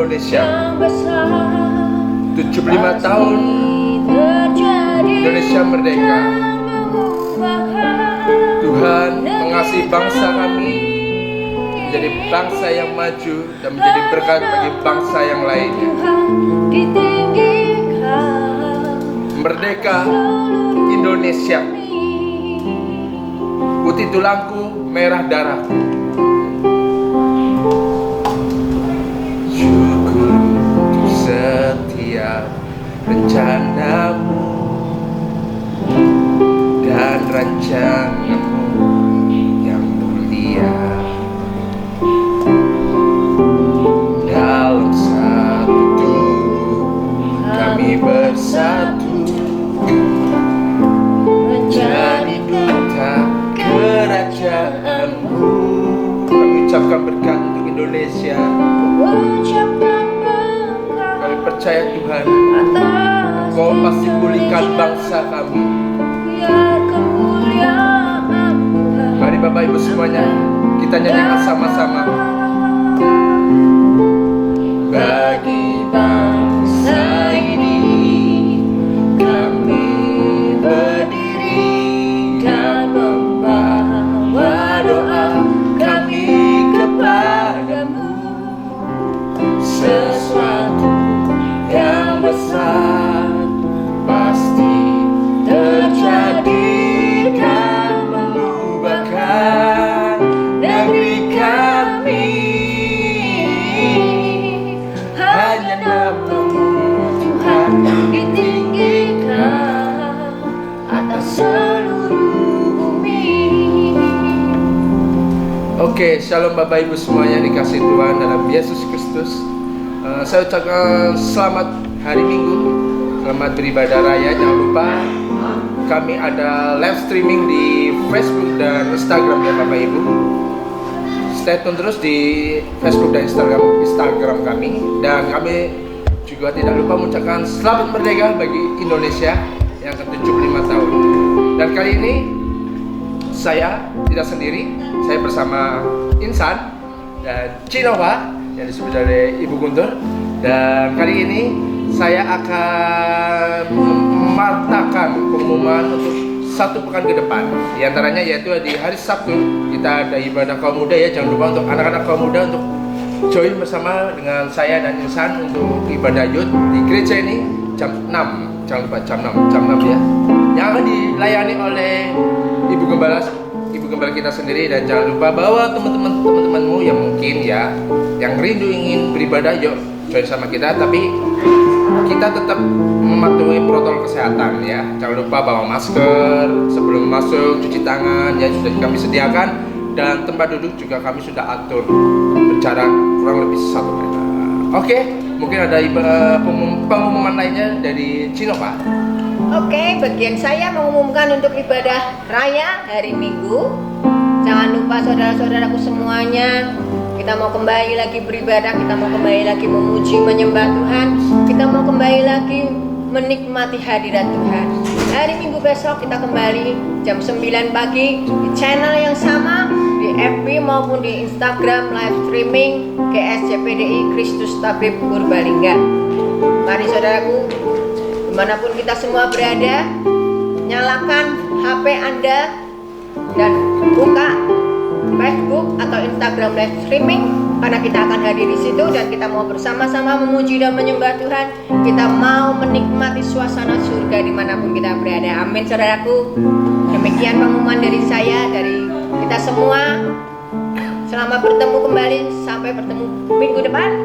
Indonesia. 75 tahun Indonesia merdeka. Tuhan mengasihi bangsa kami menjadi bangsa yang maju dan menjadi berkat bagi bangsa yang lainnya. Merdeka Indonesia, putih tulangku, merah darahku. Syukur untuk setiap rencanamu dan rancanganmu yang mulia. Dalam satu tubuh kami bersatu, menjadi duta kerajaanmu. Kami ucapkan berkat untuk Indonesia. Kami percaya Tuhan, Engkau pasti pulihkan bangsa kami. Mari Bapak Ibu semuanya, kita nyanyikan sama-sama. Bagi bangsa ini kami berdiri dan membawa doa kami kepadamu. Sesuatu yang besar pasti terjadi dan mengubahkan negeri kami. Hanya nama-Mu Tuhan ditinggikan atas seluruh bumi. Oke, shalom Bapak Ibu semuanya dikasih Tuhan dalam Yesus Kristus. Saya ucapkan selamat hari Minggu, selamat beribadah raya. Jangan lupa kami ada live streaming di Facebook dan Instagram ya Bapak Ibu. Stay tune terus di Facebook dan Instagram kami. Dan kami juga tidak lupa mengucapkan selamat merdeka bagi Indonesia yang ke-75 tahun. Dan kali ini saya tidak sendiri, saya bersama Insan dan Cinova yang disebut dari Ibu Guntur. Dan kali ini saya akan mematahkan pengumuman untuk satu pekan ke depan. Di antaranya yaitu di hari Sabtu kita ada ibadah kaum muda ya. Jangan lupa untuk anak-anak kaum muda untuk join bersama dengan saya dan Insan untuk ibadah youth di gereja ini jam 6. Jangan lupa jam 6 ya. Yang akan dilayani oleh Ibu Gembala kita sendiri. Dan jangan lupa bawa teman-temanmu yang mungkin ya yang rindu ingin beribadah, yuk join sama kita. Tapi kita tetap mematuhi protokol kesehatan ya. Jangan lupa bawa masker sebelum masuk, cuci tangan ya sudah kami sediakan. Dan tempat duduk juga kami sudah atur berjarak kurang lebih 1 meter. Oke, mungkin ada pengumuman lainnya dari Cinova. Oke, bagian saya mengumumkan untuk ibadah raya hari Minggu. Jangan lupa saudara-saudaraku semuanya, kita mau kembali lagi beribadah, kita mau kembali lagi memuji, menyembah Tuhan, kita mau kembali lagi menikmati hadirat Tuhan. Hari Minggu besok kita kembali jam 9 pagi di channel yang sama, di FB maupun di Instagram live streaming GSCPDI Kristus Tabib Purbalingga. Mari saudaraku, dimanapun kita semua berada, nyalakan HP Anda dan buka Facebook atau Instagram live streaming, karena kita akan hadir di situ dan kita mau bersama-sama memuji dan menyembah Tuhan. Kita mau menikmati suasana surga dimanapun kita berada. Amin saudaraku. Demikian pengumuman dari saya, dari kita semua. Selamat bertemu kembali, sampai bertemu minggu depan.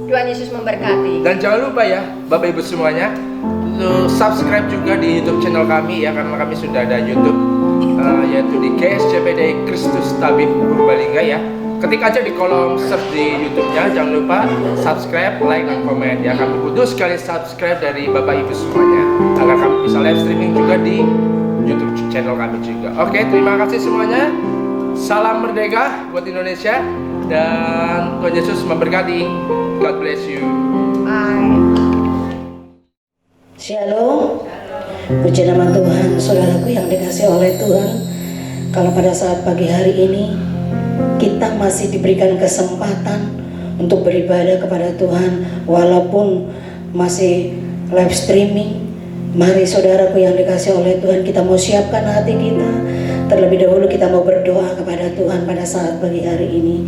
Tuhan Yesus memberkati. Dan jangan lupa ya Bapak Ibu semuanya, subscribe juga di YouTube channel kami ya, karena kami sudah ada YouTube yaitu di GSCPDI Kristus Tabib Purbalingga ya. Ketik aja di kolom search di YouTube-nya, jangan lupa subscribe, like, dan komen ya. Kami butuh sekali subscribe dari Bapak Ibu semuanya agar kami bisa live streaming juga di YouTube channel kami juga. Oke, terima kasih semuanya. Salam merdeka buat Indonesia dan Tuhan Yesus memberkati. God bless you. Bye. Shalom. Puji nama Tuhan, saudaraku yang dikasihi oleh Tuhan. Kalau pada saat pagi hari ini kita masih diberikan kesempatan untuk beribadah kepada Tuhan walaupun masih live streaming. Mari saudaraku yang dikasih oleh Tuhan, kita mau siapkan hati kita. Terlebih dahulu kita mau berdoa kepada Tuhan pada saat pagi hari ini.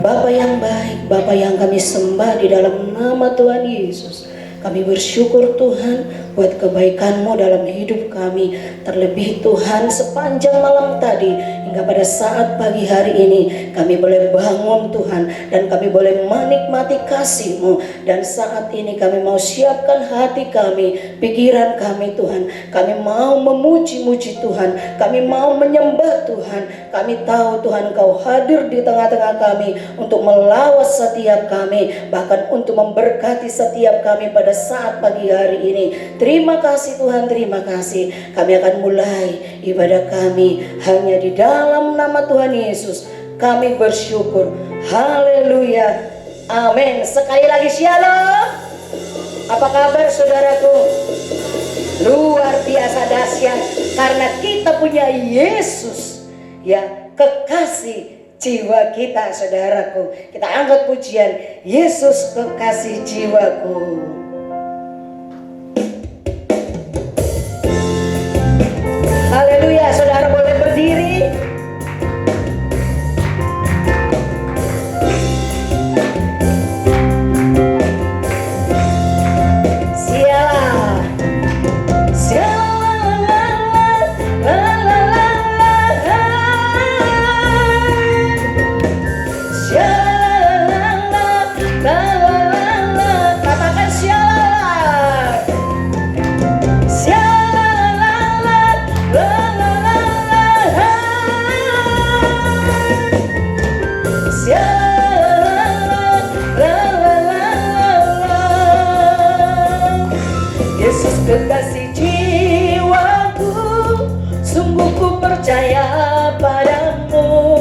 Bapa yang baik, Bapa yang kami sembah di dalam nama Tuhan Yesus, kami bersyukur Tuhan buat kebaikan-Mu dalam hidup kami. Terlebih Tuhan, sepanjang malam tadi hingga pada saat pagi hari ini kami boleh bangun Tuhan, dan kami boleh menikmati kasih-Mu. Dan saat ini kami mau siapkan hati kami, pikiran kami Tuhan. Kami mau memuji-muji Tuhan, kami mau menyembah Tuhan. Kami tahu Tuhan Kau hadir di tengah-tengah kami untuk melawat setiap kami, bahkan untuk memberkati setiap kami pada saat pagi hari ini. Terima kasih Tuhan, terima kasih. Kami akan mulai ibadah kami hanya di dalam nama Tuhan Yesus. Kami bersyukur. Haleluya. Amin. Sekali lagi shalom. Apa kabar saudaraku? Luar biasa dahsyat karena kita punya Yesus, ya, kekasih jiwa kita saudaraku. Kita angkat pujian, Yesus kekasih jiwaku. Haleluya, saudara boleh berdiri. Sialah, sialah, la la la la la, sialah, la la la la, katakan sialah, sialah. La la la la la, sialah, la la la la. Yesus kekasih jiwaku, sungguh ku percaya padamu.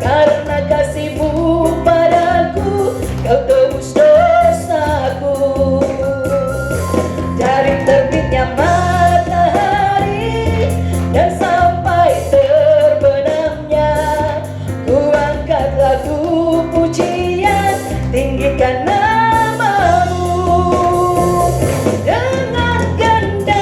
Karena kasih-Mu padaku, Kau tebus dosaku. Dari terbitnya matahari dan sampai terbenamnya, ku angkat lagu pujian, tinggikan nama-Mu. Dengan ganda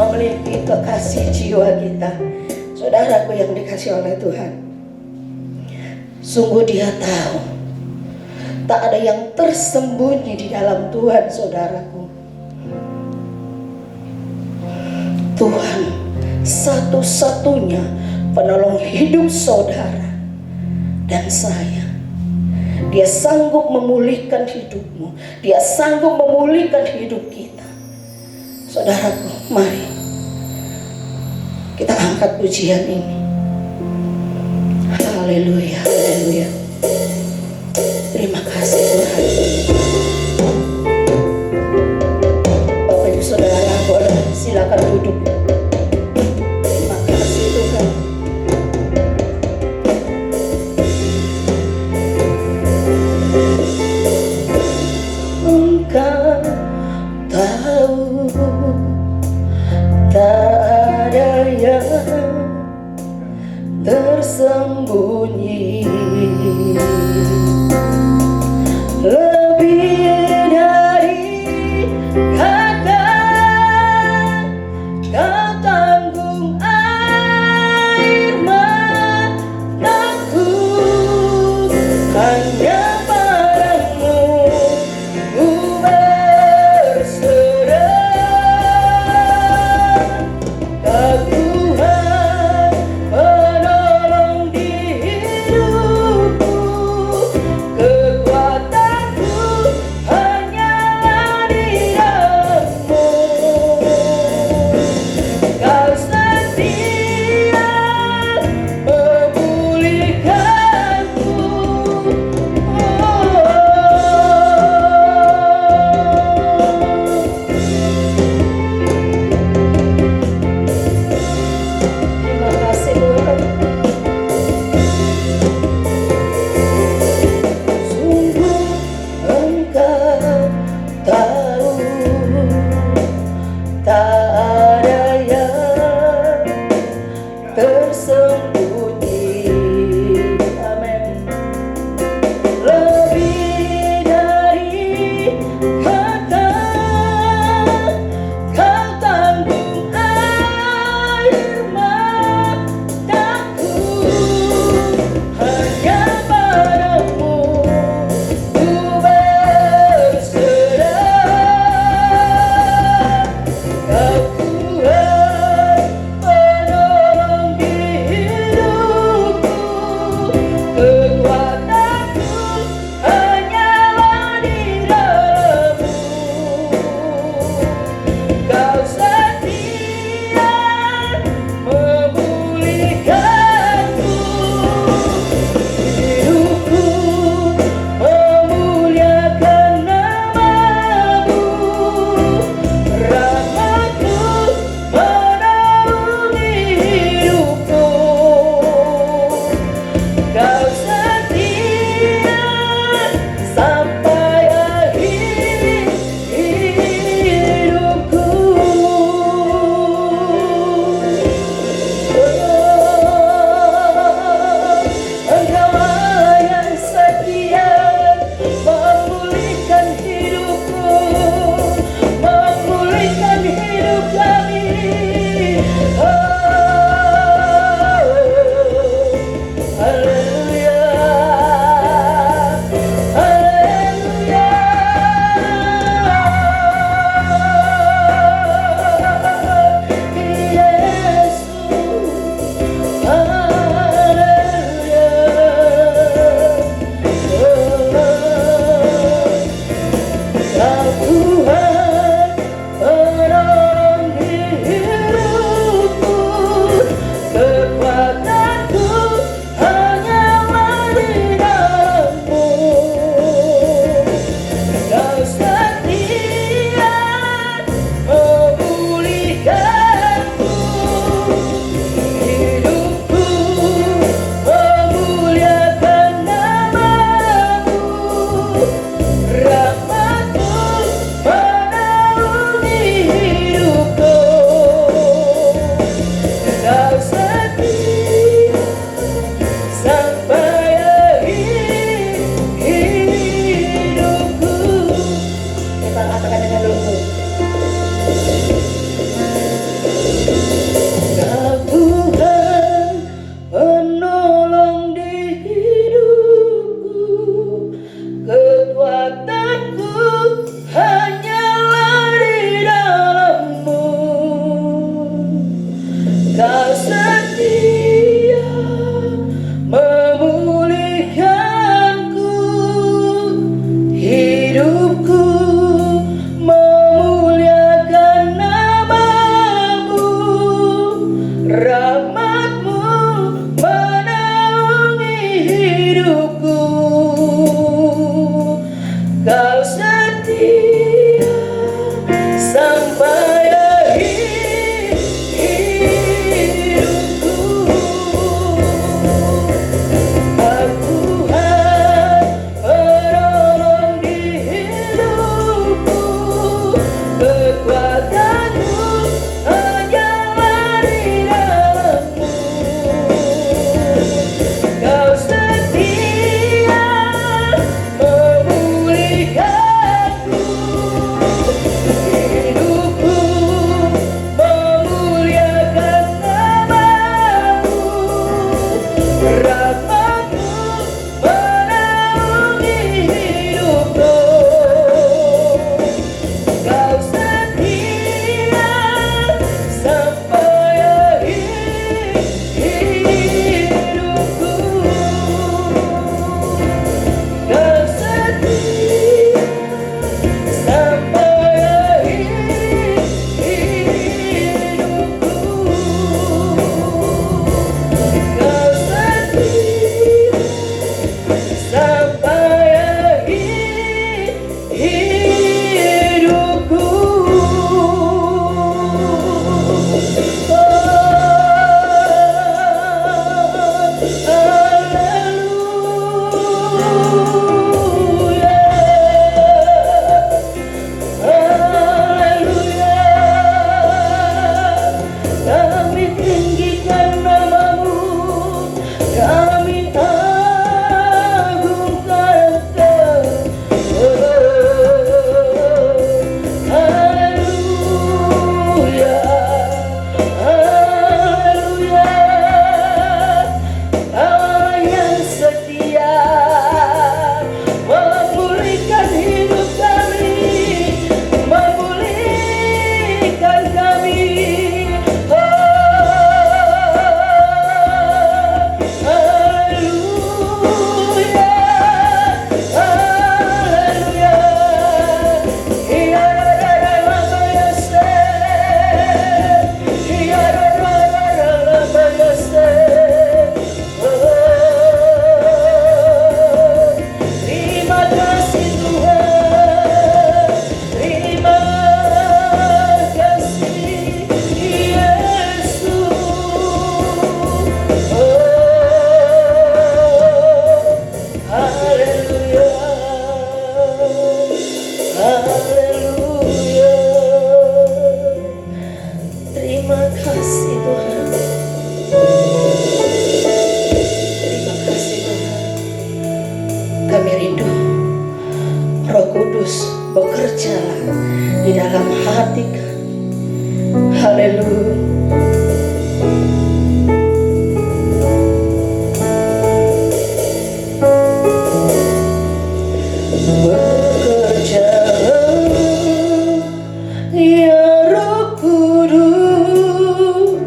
memiliki kekasih jiwa kita. Saudaraku yang dikasih oleh Tuhan, sungguh Dia tahu tak ada yang tersembunyi di dalam Tuhan, saudaraku. Tuhan satu-satunya penolong hidup saudara dan saya. Dia sanggup memulihkan hidupmu, Dia sanggup memulihkan hidup kita. Saudaraku, mari kita angkat pujian ini. Haleluya, haleluya. Terima kasih Tuhan. Bapak Ibu Saudara, boleh silakan duduk. Terima kasih Tuhan. Engkau tahu tak ada yang tersembunyi, lebih dari kata kau tanggung air mataku, hanya padamu ku berserah. Kau Tuhan penolong di hidup Kau setia memulihkanku, hidupku memuliakan namamu, rahmatmu menaungi hidupku. Kau setia sampai akhir hidupku. Tuhan penolong di hidupku, kekuatanmu hanyalah di dalam-Mu. Kau setia memulihkanku, hidupku memuliakan namamu, rahmatmu menaungi hidupku. Kau setia sampai akhir hidupku. Kau setia sampai akhir hidupku. Kau setia sampai akhir hidupku. Haleluya, kami tinggikan namamu, kami agungkan Engkau. Haleluya, haleluya, Allah yang setia memulihkan hidup kami, memulihkan kami. Haleluya, haleluya. Iya, terima kasih Tuhan, terima kasih Yesus. Haleluya, haleluya. Terima kasih Tuhan, terima kasih Tuhan. Kami rindu Roh Kudus bekerjalah di dalam hati kami. Haleluya. Bekerjalah ya Roh Kudus,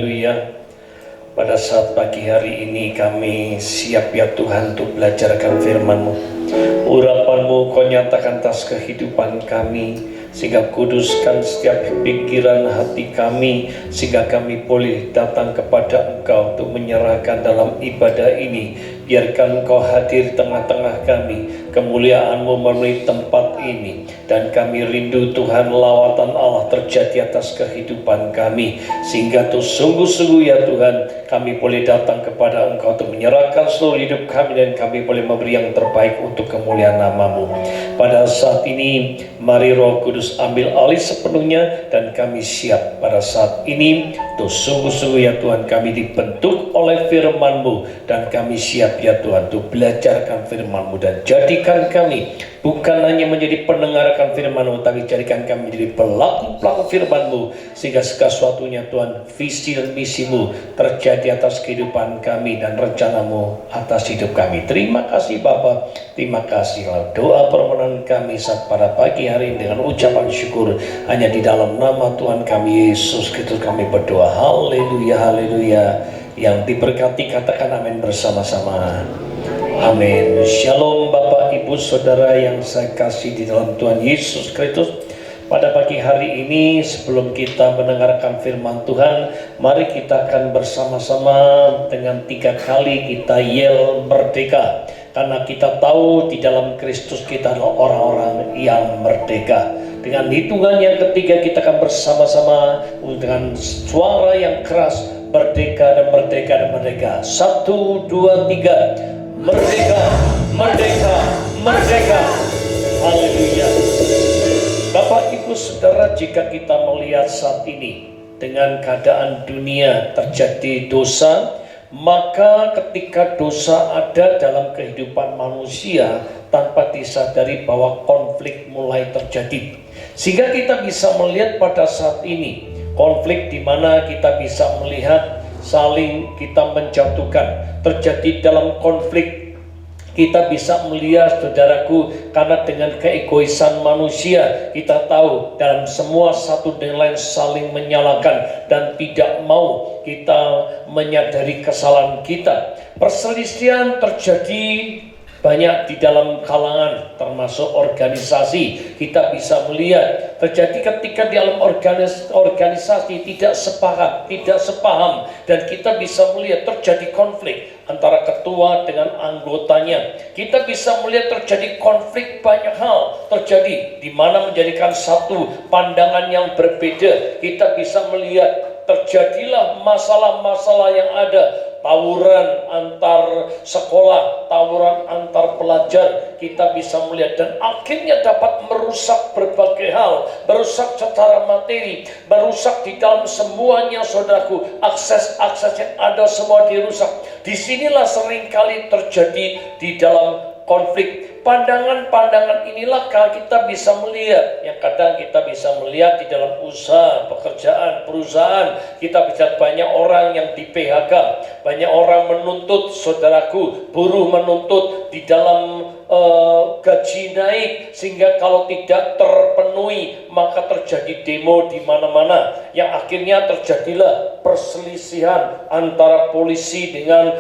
haleluya. Pada saat pagi hari ini kami siap ya Tuhan untuk belajarkan firman-Mu. Urapan-Mu Kau nyatakan atas kehidupan kami, sehingga kuduskan setiap pikiran hati kami, sehingga kami boleh datang kepada Engkau untuk menyerahkan dalam ibadah ini. Biarkan Engkau hadir tengah-tengah kami, kemuliaan-Mu memenuhi tempat ini, dan kami rindu Tuhan lawatan Allah terjadi atas kehidupan kami, sehingga tuh sungguh-sungguh ya Tuhan kami boleh datang kepada Engkau untuk menyerahkan seluruh hidup kami, dan kami boleh memberi yang terbaik untuk kemuliaan nama-Mu. Pada saat ini mari Roh Kudus ambil alih sepenuhnya, dan kami siap pada saat ini tuh sungguh-sungguh ya Tuhan kami dibentuk oleh firman-Mu, dan kami siap ya Tuhan untuk belajarkan firman-Mu, dan jadikan kami bukan hanya menjadi pendengar akan firman-Mu, tapi jadikan kami menjadi pelaku-pelaku firman-Mu, sehingga segala sesuatunya Tuhan visi dan misi-Mu terjadi atas kehidupan kami dan rencana-Mu atas hidup kami. Terima kasih Bapa, terima kasih. Doa permohonan kami saat pada pagi hari ini dengan ucapan syukur hanya di dalam nama Tuhan kami Yesus Kristus kami berdoa. Haleluya, haleluya. Yang diberkati katakan amin bersama-sama. Amin. Shalom Bapak Ibu Saudara yang saya kasih di dalam Tuhan Yesus Kristus. Pada pagi hari ini sebelum kita mendengarkan firman Tuhan, mari kita akan bersama-sama dengan 3 kali kita yel merdeka. Karena kita tahu di dalam Kristus kita adalah orang-orang yang merdeka. Dengan hitungan yang ketiga kita akan bersama-sama dengan suara yang keras, merdeka dan merdeka dan merdeka. 1, 2, 3. Merdeka, merdeka, merdeka. Haleluya. Bapak Ibu Saudara, jika kita melihat saat ini dengan keadaan dunia terjadi dosa, maka ketika dosa ada dalam kehidupan manusia tanpa disadari bahwa konflik mulai terjadi. Sehingga kita bisa melihat pada saat ini konflik di mana kita bisa melihat saling kita menjatuhkan. Terjadi dalam konflik kita bisa melihat saudaraku, karena dengan keegoisan manusia kita tahu dalam semua satu dengan lain saling menyalahkan dan tidak mau kita menyadari kesalahan kita. Perselisihan terjadi banyak di dalam kalangan termasuk organisasi. Kita bisa melihat terjadi ketika di dalam organisasi tidak sepakat, tidak sepaham, dan kita bisa melihat terjadi konflik antara ketua dengan anggotanya. Kita bisa melihat terjadi konflik, banyak hal terjadi di mana menjadikan satu pandangan yang berbeda. Kita bisa melihat terjadilah masalah-masalah yang ada, tawuran antar sekolah, tawuran antar pelajar. Kita bisa melihat dan akhirnya dapat merusak berbagai hal, merusak secara materi, merusak di dalam semuanya saudaraku. Akses-akses yang ada semua dirusak. Disinilah seringkali terjadi di dalam konflik. Pandangan-pandangan inilah kita bisa melihat, yang kadang kita bisa melihat di dalam usaha, pekerjaan, perusahaan. Kita bisa banyak orang yang di PHK, banyak orang menuntut saudaraku, buruh menuntut di dalam gaji naik, sehingga kalau tidak terpenuhi maka terjadi demo di mana-mana, yang akhirnya terjadilah perselisihan antara polisi dengan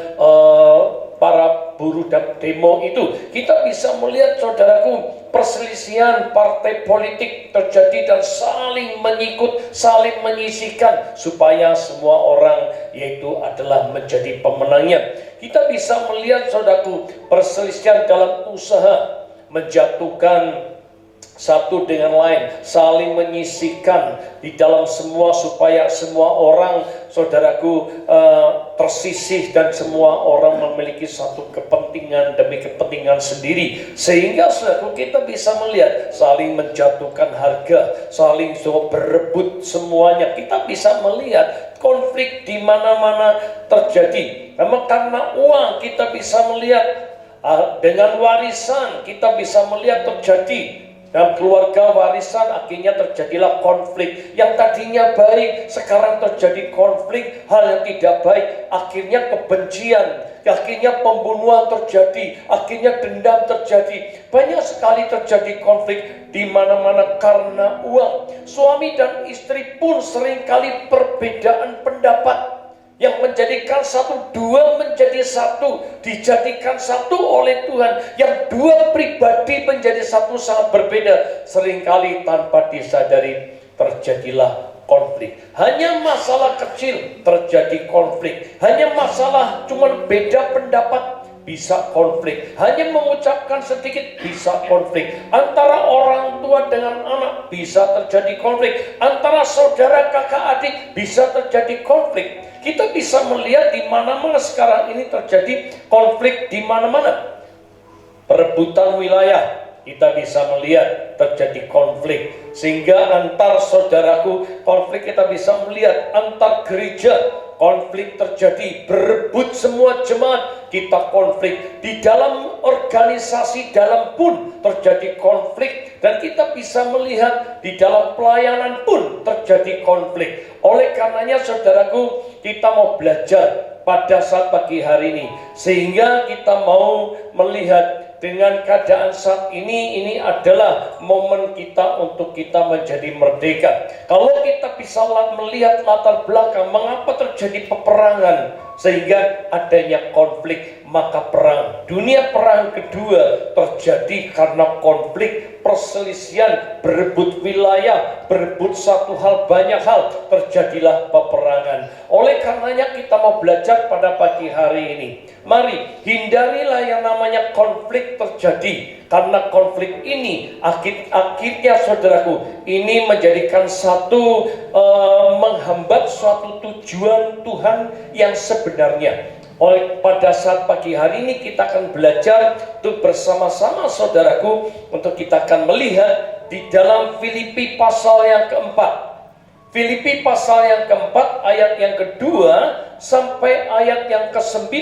para buruh dan demo itu. Kita bisa melihat saudaraku, perselisihan partai politik terjadi dan saling menyikut, saling menyisihkan supaya semua orang yaitu adalah menjadi pemenangnya. Kita bisa melihat saudaraku, perselisihan dalam usaha, menjatuhkan satu dengan lain, saling menyisihkan di dalam semua supaya semua orang saudaraku tersisih dan semua orang memiliki satu kepentingan demi kepentingan sendiri, sehingga saudaraku kita bisa melihat saling menjatuhkan harga, saling berebut semuanya. Kita bisa melihat konflik di mana-mana terjadi. Memang karena uang kita bisa melihat, dengan warisan kita bisa melihat terjadi. Dan keluarga warisan akhirnya terjadilah konflik. Yang tadinya baik sekarang terjadi konflik, hal yang tidak baik, akhirnya kebencian, akhirnya pembunuhan terjadi, akhirnya dendam terjadi. Banyak sekali terjadi konflik di mana-mana karena uang. Suami dan istri pun seringkali perbedaan pendapat. yang menjadikan satu, dua menjadi satu, dijadikan satu oleh Tuhan, yang dua pribadi menjadi satu sangat berbeda. Seringkali tanpa disadari terjadilah konflik. Hanya masalah kecil terjadi konflik. Hanya masalah cuman beda pendapat bisa konflik. Hanya mengucapkan sedikit bisa konflik. Antara orang tua dengan anak bisa terjadi konflik. Antara saudara kakak adik bisa terjadi konflik. Kita bisa melihat di mana-mana sekarang ini terjadi konflik di mana-mana. Perebutan wilayah, kita bisa melihat terjadi konflik. Sehingga antar saudaraku, konflik kita bisa melihat. Antar gereja, konflik terjadi. Berebut semua jemaat, kita konflik. Di dalam organisasi dalam pun terjadi konflik. Dan kita bisa melihat di dalam pelayanan pun terjadi konflik. Oleh karenanya saudaraku, kita mau belajar pada saat pagi hari ini. Sehingga kita mau melihat dengan keadaan saat ini adalah momen kita untuk kita menjadi merdeka. Kalau kita bisa melihat latar belakang mengapa terjadi peperangan sehingga adanya konflik, maka perang dunia, perang kedua terjadi karena konflik, perselisihan, berebut wilayah, berebut satu hal, banyak hal, terjadilah peperangan. Oleh karenanya kita mau belajar pada pagi hari ini. Mari hindarilah yang namanya konflik terjadi, karena konflik ini akhirnya saudaraku ini menjadikan satu menghambat suatu tujuan Tuhan yang sebenarnya. Oleh pada saat pagi hari ini kita akan belajar untuk bersama-sama saudaraku, untuk kita akan melihat di dalam Filipi pasal yang keempat. Filipi pasal yang keempat ayat yang kedua sampai ayat yang ke-9.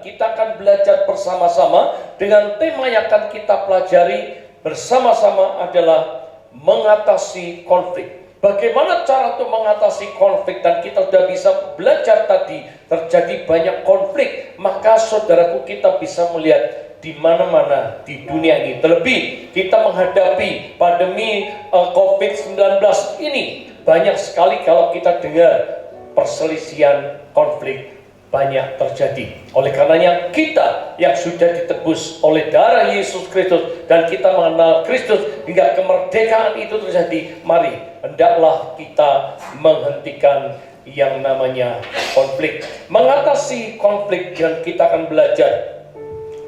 Kita akan belajar bersama-sama dengan tema yang akan kita pelajari bersama-sama adalah mengatasi konflik. Bagaimana cara untuk mengatasi konflik, dan kita sudah bisa belajar tadi terjadi banyak konflik, maka saudaraku kita bisa melihat di mana-mana di dunia ini. Terlebih kita menghadapi pandemi COVID-19 ini, banyak sekali kalau kita dengar perselisihan, konflik banyak terjadi. Oleh karenanya kita yang sudah ditebus oleh darah Yesus Kristus dan kita mengenal Kristus hingga kemerdekaan itu terjadi, mari hendaklah kita menghentikan yang namanya konflik. Mengatasi konflik, dan kita akan belajar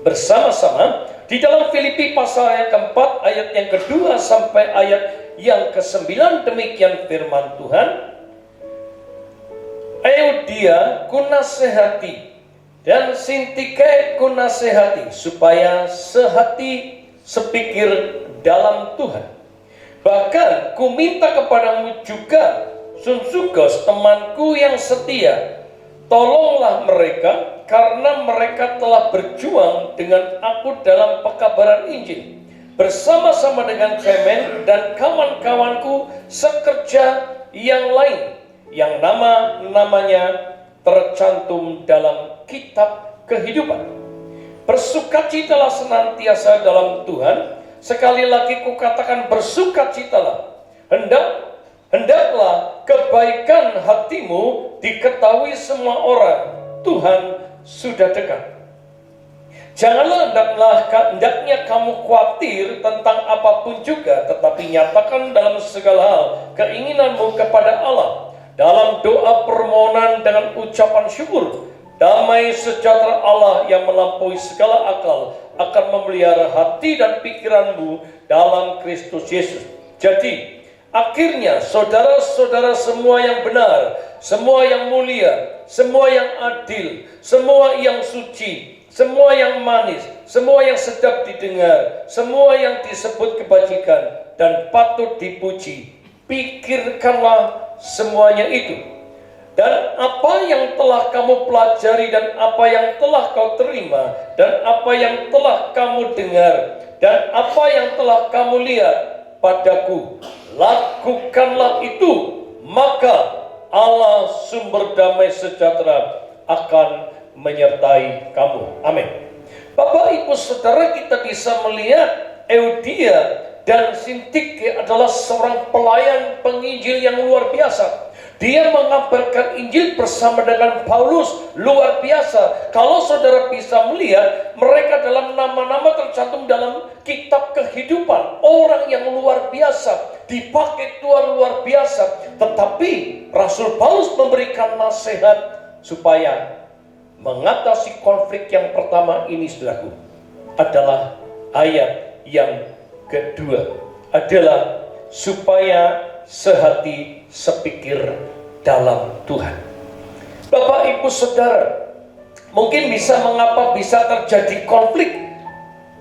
bersama-sama di dalam Filipi pasal yang keempat ayat yang kedua sampai ayat yang ke-9. Demikian firman Tuhan. Eudia kunasehati dan Sintike kunasehati, supaya sehati sepikir dalam Tuhan. Bahkan ku minta kepadamu juga, Sunzugos temanku yang setia, tolonglah mereka, karena mereka telah berjuang dengan aku dalam pekabaran Injil, bersama-sama dengan Clement dan kawan-kawanku sekerja yang lain, yang namanya tercantum dalam kitab kehidupan. Bersukacitalah senantiasa dalam Tuhan. Sekali lagi kukatakan, bersukacitalah. Hendaklah kebaikan hatimu diketahui semua orang. Tuhan sudah dekat. Janganlah hendaknya kamu khawatir tentang apapun juga, tetapi nyatakan dalam segala hal keinginanmu kepada Allah dalam doa permohonan dengan ucapan syukur. Damai sejahtera Allah yang melampaui segala akal akan memelihara hati dan pikiranmu dalam Kristus Yesus. Jadi akhirnya saudara-saudara semua yang benar, semua yang mulia, semua yang adil, semua yang suci, semua yang manis, semua yang sedap didengar, semua yang disebut kebajikan dan patut dipuji, pikirkanlah semuanya itu. Dan apa yang telah kamu pelajari, dan apa yang telah kau terima, dan apa yang telah kamu dengar, dan apa yang telah kamu lihat padaku, lakukanlah itu, maka Allah sumber damai sejahtera akan menyertai kamu. Amin. Bapak Ibu Saudara, kita bisa melihat Eudia dan Sintike adalah seorang pelayan penginjil yang luar biasa. Dia mengabarkan Injil bersama dengan Paulus, luar biasa. Kalau saudara bisa melihat, mereka dalam nama-nama tercantum dalam kitab kehidupan. Orang yang luar biasa, dipakai Tuhan luar biasa. Tetapi Rasul Paulus memberikan nasihat supaya mengatasi konflik yang pertama ini, saudaraku, adalah ayat yang kedua, adalah supaya sehati sepikir dalam Tuhan. Bapak Ibu Saudara, mungkin mengapa bisa terjadi konflik?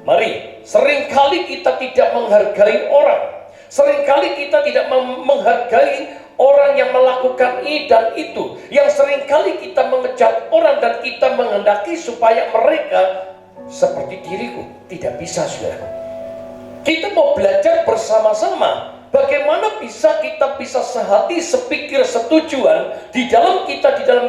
Mari, seringkali kita tidak menghargai orang. Seringkali kita tidak menghargai orang yang melakukan ini dan itu. Yang seringkali kita mengejar orang dan kita menghendaki supaya mereka seperti diriku. Tidak bisa, saudara. Kita mau belajar bersama-sama. Bagaimana kita bisa sehati, sepikir, setujuan di dalam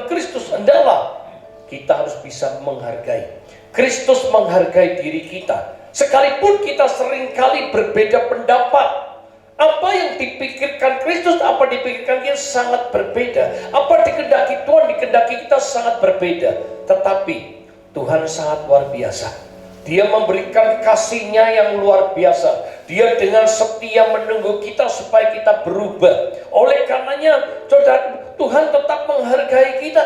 Kristus. Hendaklah kita harus bisa menghargai. Kristus menghargai diri kita. Sekalipun kita seringkali berbeda pendapat. Apa yang dipikirkan Kristus, apa dipikirkan kita sangat berbeda. Apa dikehendaki Tuhan, dikehendaki kita sangat berbeda. Tetapi Tuhan sangat luar biasa. Dia memberikan kasih-Nya yang luar biasa. Dia dengan setia menunggu kita supaya kita berubah. Oleh karenanya, saudara, Tuhan tetap menghargai kita.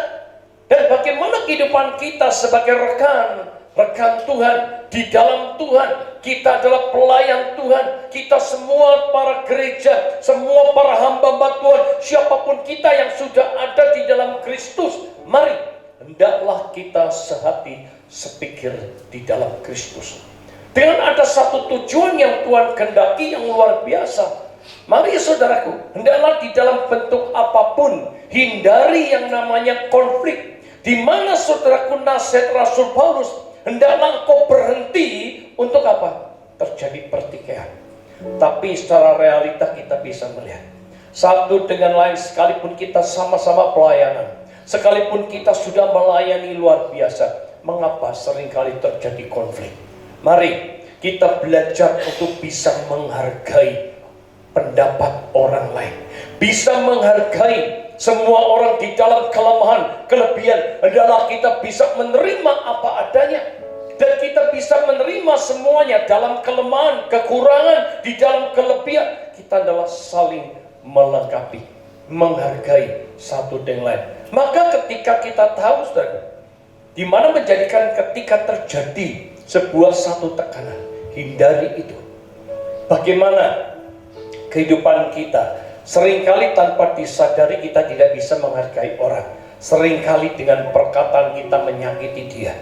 Dan bagaimana kehidupan kita sebagai rekan Tuhan, di dalam Tuhan. Kita adalah pelayan Tuhan. Kita semua para gereja, semua para hamba-hamba Tuhan, siapapun kita yang sudah ada di dalam Kristus, mari, hendaklah kita sehati, sepikir di dalam Kristus. Dengan ada satu tujuan yang Tuhan kehendaki yang luar biasa. Mari saudaraku, hendaklah di dalam bentuk apapun, hindari yang namanya konflik. Di mana saudaraku nasihat Rasul Paulus, hendaklah engkau berhenti untuk apa? Terjadi pertikaian. Tapi secara realita kita bisa melihat, satu dengan lain, sekalipun kita sama-sama pelayanan, sekalipun kita sudah melayani luar biasa, mengapa seringkali terjadi konflik? Mari kita belajar untuk bisa menghargai pendapat orang lain, bisa menghargai semua orang di dalam kelemahan, kelebihan. Adalah kita bisa menerima apa adanya, dan kita bisa menerima semuanya dalam kelemahan, kekurangan, di dalam kelebihan. Kita adalah saling melengkapi, menghargai satu dengan lain. Maka ketika kita tahu, saudara, di mana menjadikan ketika terjadi sebuah satu tekanan, hindari itu. Bagaimana kehidupan kita seringkali tanpa disadari kita tidak bisa menghargai orang. Seringkali dengan perkataan kita menyakiti dia.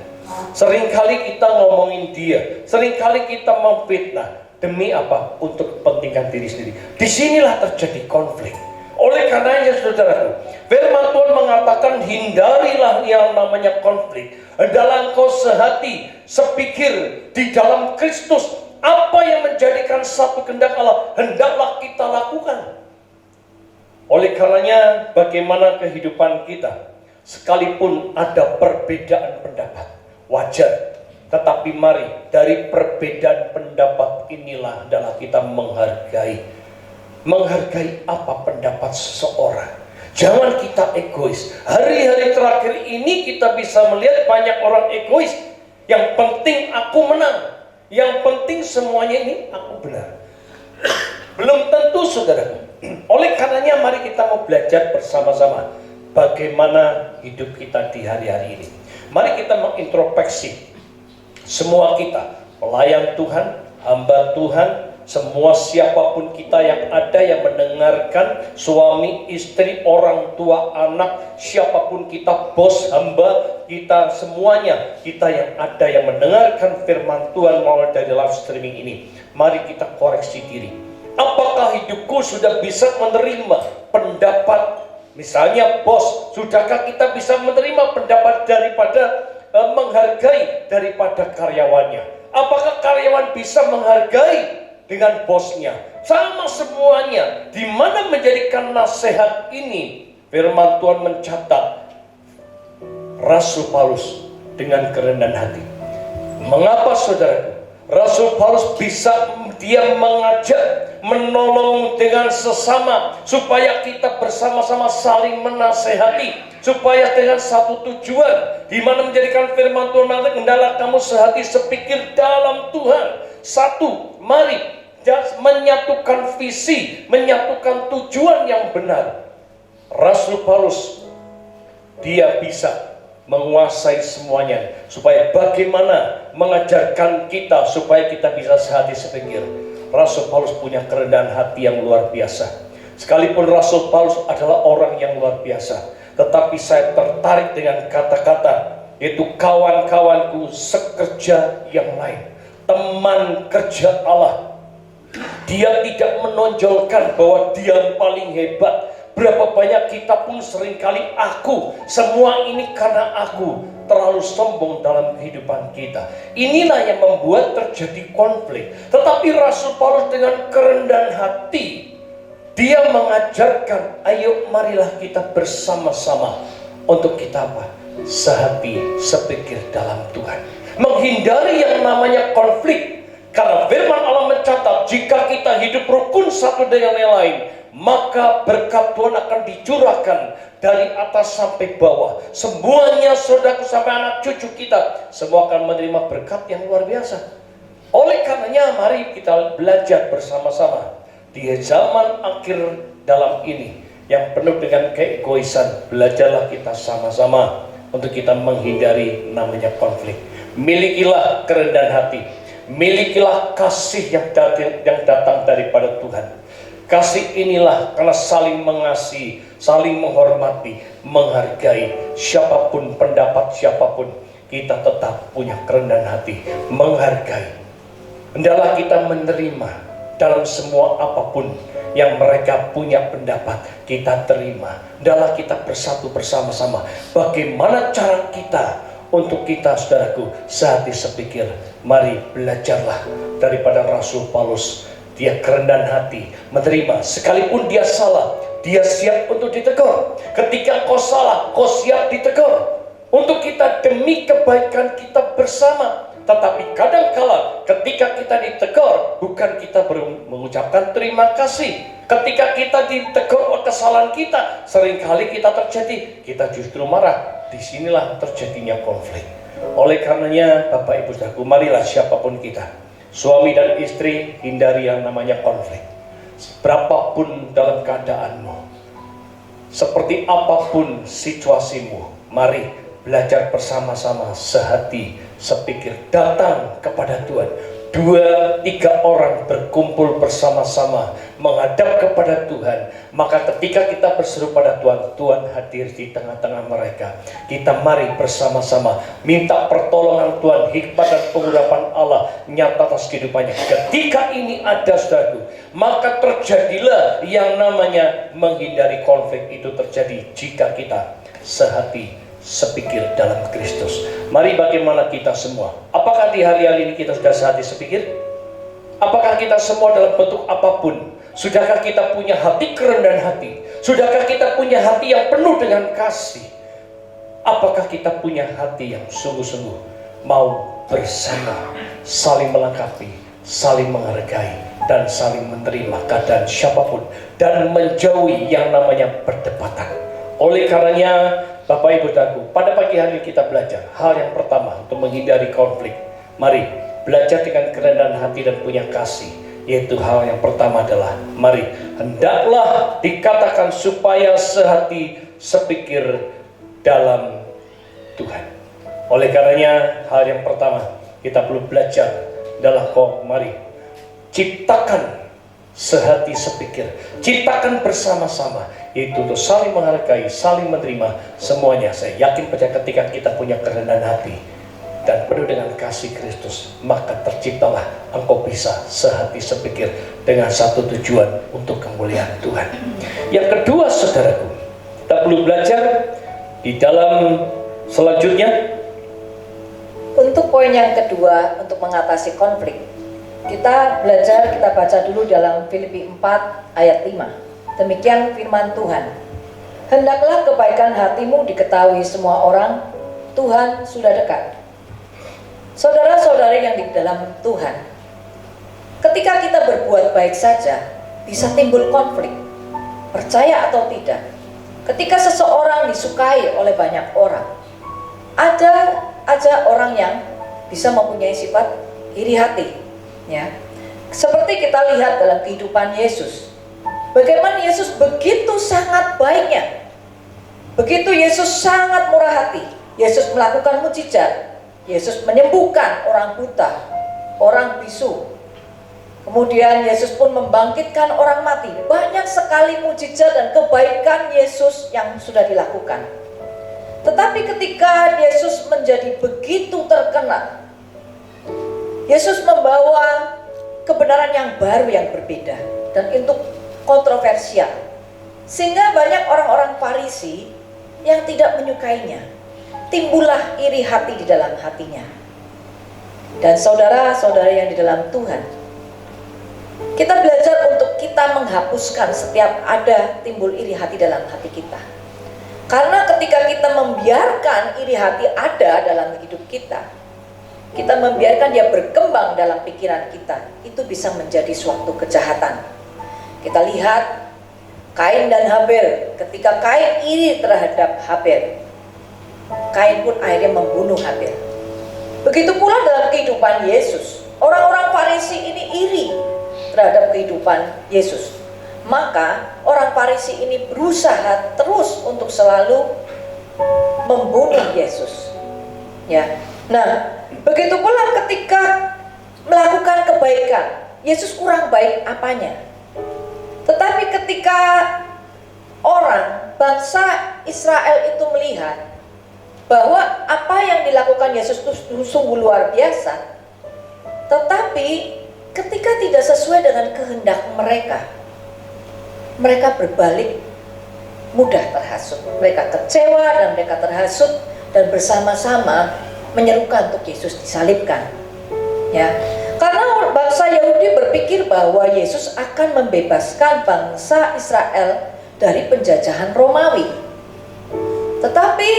Seringkali kita ngomongin dia. Seringkali kita memfitnah. Demi apa? Untuk kepentingan diri sendiri. Disinilah terjadi konflik. Oleh karenanya, saudaraku, firman Tuhan mengatakan hindarilah yang namanya konflik. Hendaklah engkau sehati, sepikir di dalam Kristus. Apa yang menjadikan satu kehendak Allah, hendaklah kita lakukan. Oleh karenanya, bagaimana kehidupan kita, sekalipun ada perbedaan pendapat, wajar. Tetapi mari, dari perbedaan pendapat inilah adalah kita menghargai. Menghargai apa pendapat seseorang. Jangan kita egois. Hari-hari terakhir ini kita bisa melihat banyak orang egois. Yang penting aku menang. Yang penting semuanya ini aku benar. Belum tentu, saudara. Oleh karenanya mari kita mau belajar bersama-sama bagaimana hidup kita di hari-hari ini. Mari kita mengintrospeksi semua kita, pelayan Tuhan, hamba Tuhan, semua siapapun kita yang ada yang mendengarkan, suami, istri, orang tua, anak, siapapun kita, bos, hamba, kita semuanya, kita yang ada yang mendengarkan firman Tuhan melalui dari live streaming ini. Mari kita koreksi diri. Apakah hidupku sudah bisa menerima pendapat, misalnya bos, sudahkah kita bisa menerima pendapat daripada menghargai daripada karyawannya? Apakah karyawan bisa menghargai dengan bosnya? Sama semuanya. Di mana menjadikan nasihat ini, firman Tuhan mencatat Rasul Paulus dengan kerendahan hati. Mengapa, saudara? Rasul Paulus bisa dia mengajak menolong dengan sesama, supaya kita bersama-sama saling menasehati, supaya dengan satu tujuan, di mana menjadikan firman Tuhan nanti, hendaklah kamu sehati sepikir dalam Tuhan. Satu, mari menyatukan visi, menyatukan tujuan yang benar. Rasul Paulus, dia bisa menguasai semuanya, supaya bagaimana mengajarkan kita supaya kita bisa sehati sepikir. Rasul Paulus punya kerendahan hati yang luar biasa. Sekalipun Rasul Paulus adalah orang yang luar biasa, tetapi saya tertarik dengan kata-kata, yaitu kawan-kawanku sekerja yang lain, teman kerja Allah. Dia tidak menonjolkan bahwa dia paling hebat. Berapa banyak kita pun seringkali aku, semua ini karena aku, terlalu sombong dalam kehidupan kita. Inilah yang membuat terjadi konflik. Tetapi Rasul Paulus dengan kerendahan hati, dia mengajarkan, ayo marilah kita bersama-sama untuk kita apa? Sehati, sepikir dalam Tuhan. Menghindari yang namanya konflik. Karena firman Allah mencatat, jika kita hidup rukun satu dengan yang lain, maka berkat Tuhan akan dicurahkan dari atas sampai bawah. Semuanya, saudaraku, sampai anak cucu kita, semua akan menerima berkat yang luar biasa. Oleh karenanya, mari kita belajar bersama-sama di zaman akhir dalam ini yang penuh dengan keegoisan. Belajarlah kita sama-sama untuk kita menghindari namanya konflik. Milikilah kerendahan hati, milikilah kasih yang datang daripada Tuhan. Kasih inilah karena saling mengasihi, saling menghormati, menghargai. Siapapun pendapat siapapun, kita tetap punya kerendahan hati, menghargai. Hendaklah kita menerima dalam semua apapun yang mereka punya pendapat, kita terima. Hendaklah kita bersatu bersama-sama. Bagaimana cara kita untuk kita, saudaraku, sehati sepikir? Mari belajarlah daripada Rasul Paulus. Dia kerendahan hati, menerima. Sekalipun dia salah, dia siap untuk ditegur. Ketika kau salah, kau siap ditegur. Untuk kita demi kebaikan kita bersama. Tetapi kadangkala ketika kita ditegur, bukan kita mengucapkan terima kasih. Ketika kita ditegur oleh kesalahan kita, seringkali kita terjadi, kita justru marah. Disinilah terjadinya konflik. Oleh karenanya, Bapak Ibu Saudaraku, marilah siapapun kita, suami dan istri, hindari yang namanya konflik. Berapapun dalam keadaanmu, seperti apapun situasimu, mari belajar bersama-sama, sehati, sepikir, datang kepada Tuhan. 2-3 orang berkumpul bersama-sama menghadap kepada Tuhan, maka ketika kita berseru pada Tuhan, Tuhan hadir di tengah-tengah mereka. Kita mari bersama-sama minta pertolongan Tuhan, hikmat dan pengurapan Allah nyata atas kehidupannya. Ketika ini ada, saudaraku, maka terjadilah yang namanya menghindari konflik. Itu terjadi jika kita sehati sepikir dalam Kristus. Mari bagaimana kita semua? Apakah di hari-hari ini kita sudah sehati sepikir? Apakah kita semua dalam bentuk apapun? Sudahkah kita punya hati kerendahan hati? Sudahkah kita punya hati yang penuh dengan kasih? Apakah kita punya hati yang sungguh-sungguh mau bersama, saling melengkapi, saling menghargai, dan saling menerima keadaan siapapun, dan menjauhi yang namanya perdebatan? Oleh karenanya, Bapak Ibu Saudaraku, pada pagi hari kita belajar hal yang pertama untuk menghindari konflik. Mari belajar dengan kerendahan hati dan punya kasih. Yaitu hal yang pertama adalah, mari hendaklah dikatakan supaya sehati sepikir dalam Tuhan. Oleh karenanya, hal yang pertama kita perlu belajar adalah mari ciptakan sehati sepikir, ciptakan bersama-sama, yaitu untuk saling menghargai, saling menerima semuanya. Saya yakin pada ketika kita punya kerendahan hati dan penuh dengan kasih Kristus, maka terciptalah engkau bisa sehati sepikir dengan satu tujuan untuk kemuliaan Tuhan. Yang kedua, saudaraku, kita perlu belajar di dalam selanjutnya. Untuk poin yang kedua, untuk mengatasi konflik, kita belajar, kita baca dulu dalam Filipi 4 ayat 5. Demikian firman Tuhan. Hendaklah kebaikan hatimu diketahui semua orang, Tuhan sudah dekat. Saudara-saudari yang di dalam Tuhan, Ketika kita berbuat baik saja, bisa timbul konflik, percaya atau tidak. Ketika seseorang disukai oleh banyak orang, ada aja orang yang bisa mempunyai sifat iri hati, ya. Seperti kita lihat dalam kehidupan Yesus, bagaimana Yesus begitu sangat baiknya, begitu Yesus sangat murah hati. Yesus melakukan mujizat, Yesus menyembuhkan orang buta, orang bisu. Kemudian Yesus pun membangkitkan orang mati. Banyak sekali mujizat dan kebaikan Yesus yang sudah dilakukan. Tetapi ketika Yesus menjadi begitu terkenal, Yesus membawa kebenaran yang baru yang berbeda dan itu kontroversial. Sehingga banyak orang-orang Farisi yang tidak menyukainya. Timbullah iri hati di dalam hatinya. Dan saudara-saudara yang di dalam Tuhan, kita belajar untuk kita menghapuskan setiap ada timbul iri hati dalam hati kita. Karena ketika kita membiarkan iri hati ada dalam hidup kita, kita membiarkan dia berkembang dalam pikiran kita, itu bisa menjadi suatu kejahatan. Kita lihat Kain dan Habel. Ketika Kain iri terhadap Habel, Kain pun akhirnya membunuh Habel. Begitu pula dalam kehidupan Yesus. Orang-orang Farisi ini iri terhadap kehidupan Yesus. Maka orang Farisi ini berusaha terus untuk selalu membunuh Yesus. Ya. Nah, begitu pula ketika melakukan kebaikan, Yesus kurang baik apanya? Tetapi ketika orang bangsa Israel itu melihat bahwa apa yang dilakukan Yesus itu sungguh luar biasa, tetapi ketika tidak sesuai dengan kehendak mereka, mereka berbalik mudah terhasut. Mereka kecewa dan mereka terhasut dan bersama-sama menyerukan untuk Yesus disalibkan. Ya, karena bangsa Yahudi berpikir bahwa Yesus akan membebaskan bangsa Israel dari penjajahan Romawi. Tetapi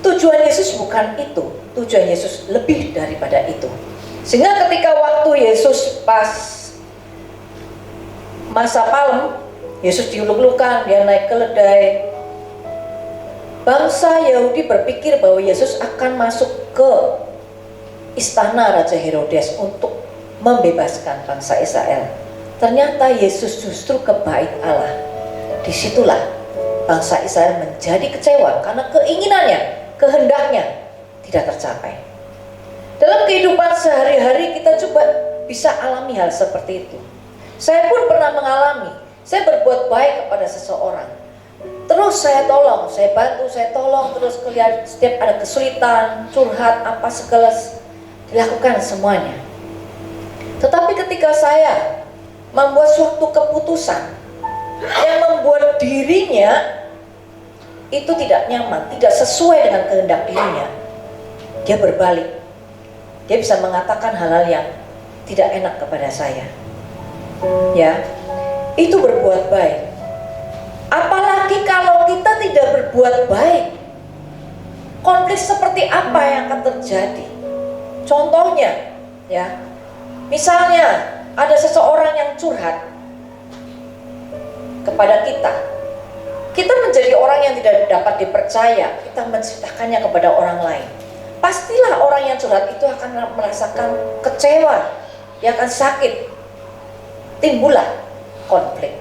tujuan Yesus bukan itu. Tujuan Yesus lebih daripada itu. Sehingga ketika waktu Yesus pas masa palem, Yesus diuluk-ulukan, dia naik keledai. Bangsa Yahudi berpikir bahwa Yesus akan masuk ke istana Raja Herodes untuk membebaskan bangsa Israel. Ternyata Yesus justru ke bait Allah. Disitulah bangsa Israel menjadi kecewa karena keinginannya, kehendaknya tidak tercapai. Dalam kehidupan sehari-hari kita coba bisa alami hal seperti itu. Saya pun pernah mengalami. Saya berbuat baik kepada seseorang, terus saya tolong, saya bantu, saya tolong, terus kelihatan setiap ada kesulitan, curhat, apa segala dilakukan semuanya. Tetapi ketika saya membuat suatu keputusan yang membuat dirinya itu tidak nyaman, tidak sesuai dengan kehendak dirinya, dia berbalik. Dia bisa mengatakan hal-hal yang tidak enak kepada saya. Ya, itu berbuat baik. Apalagi kalau kita tidak berbuat baik, konflik seperti apa yang akan terjadi? Contohnya, ya, misalnya ada seseorang yang curhat kepada kita. Kita menjadi orang yang tidak dapat dipercaya. Kita menceritakannya kepada orang lain. Pastilah orang yang curhat itu akan merasakan kecewa, dia akan sakit, timbullah konflik.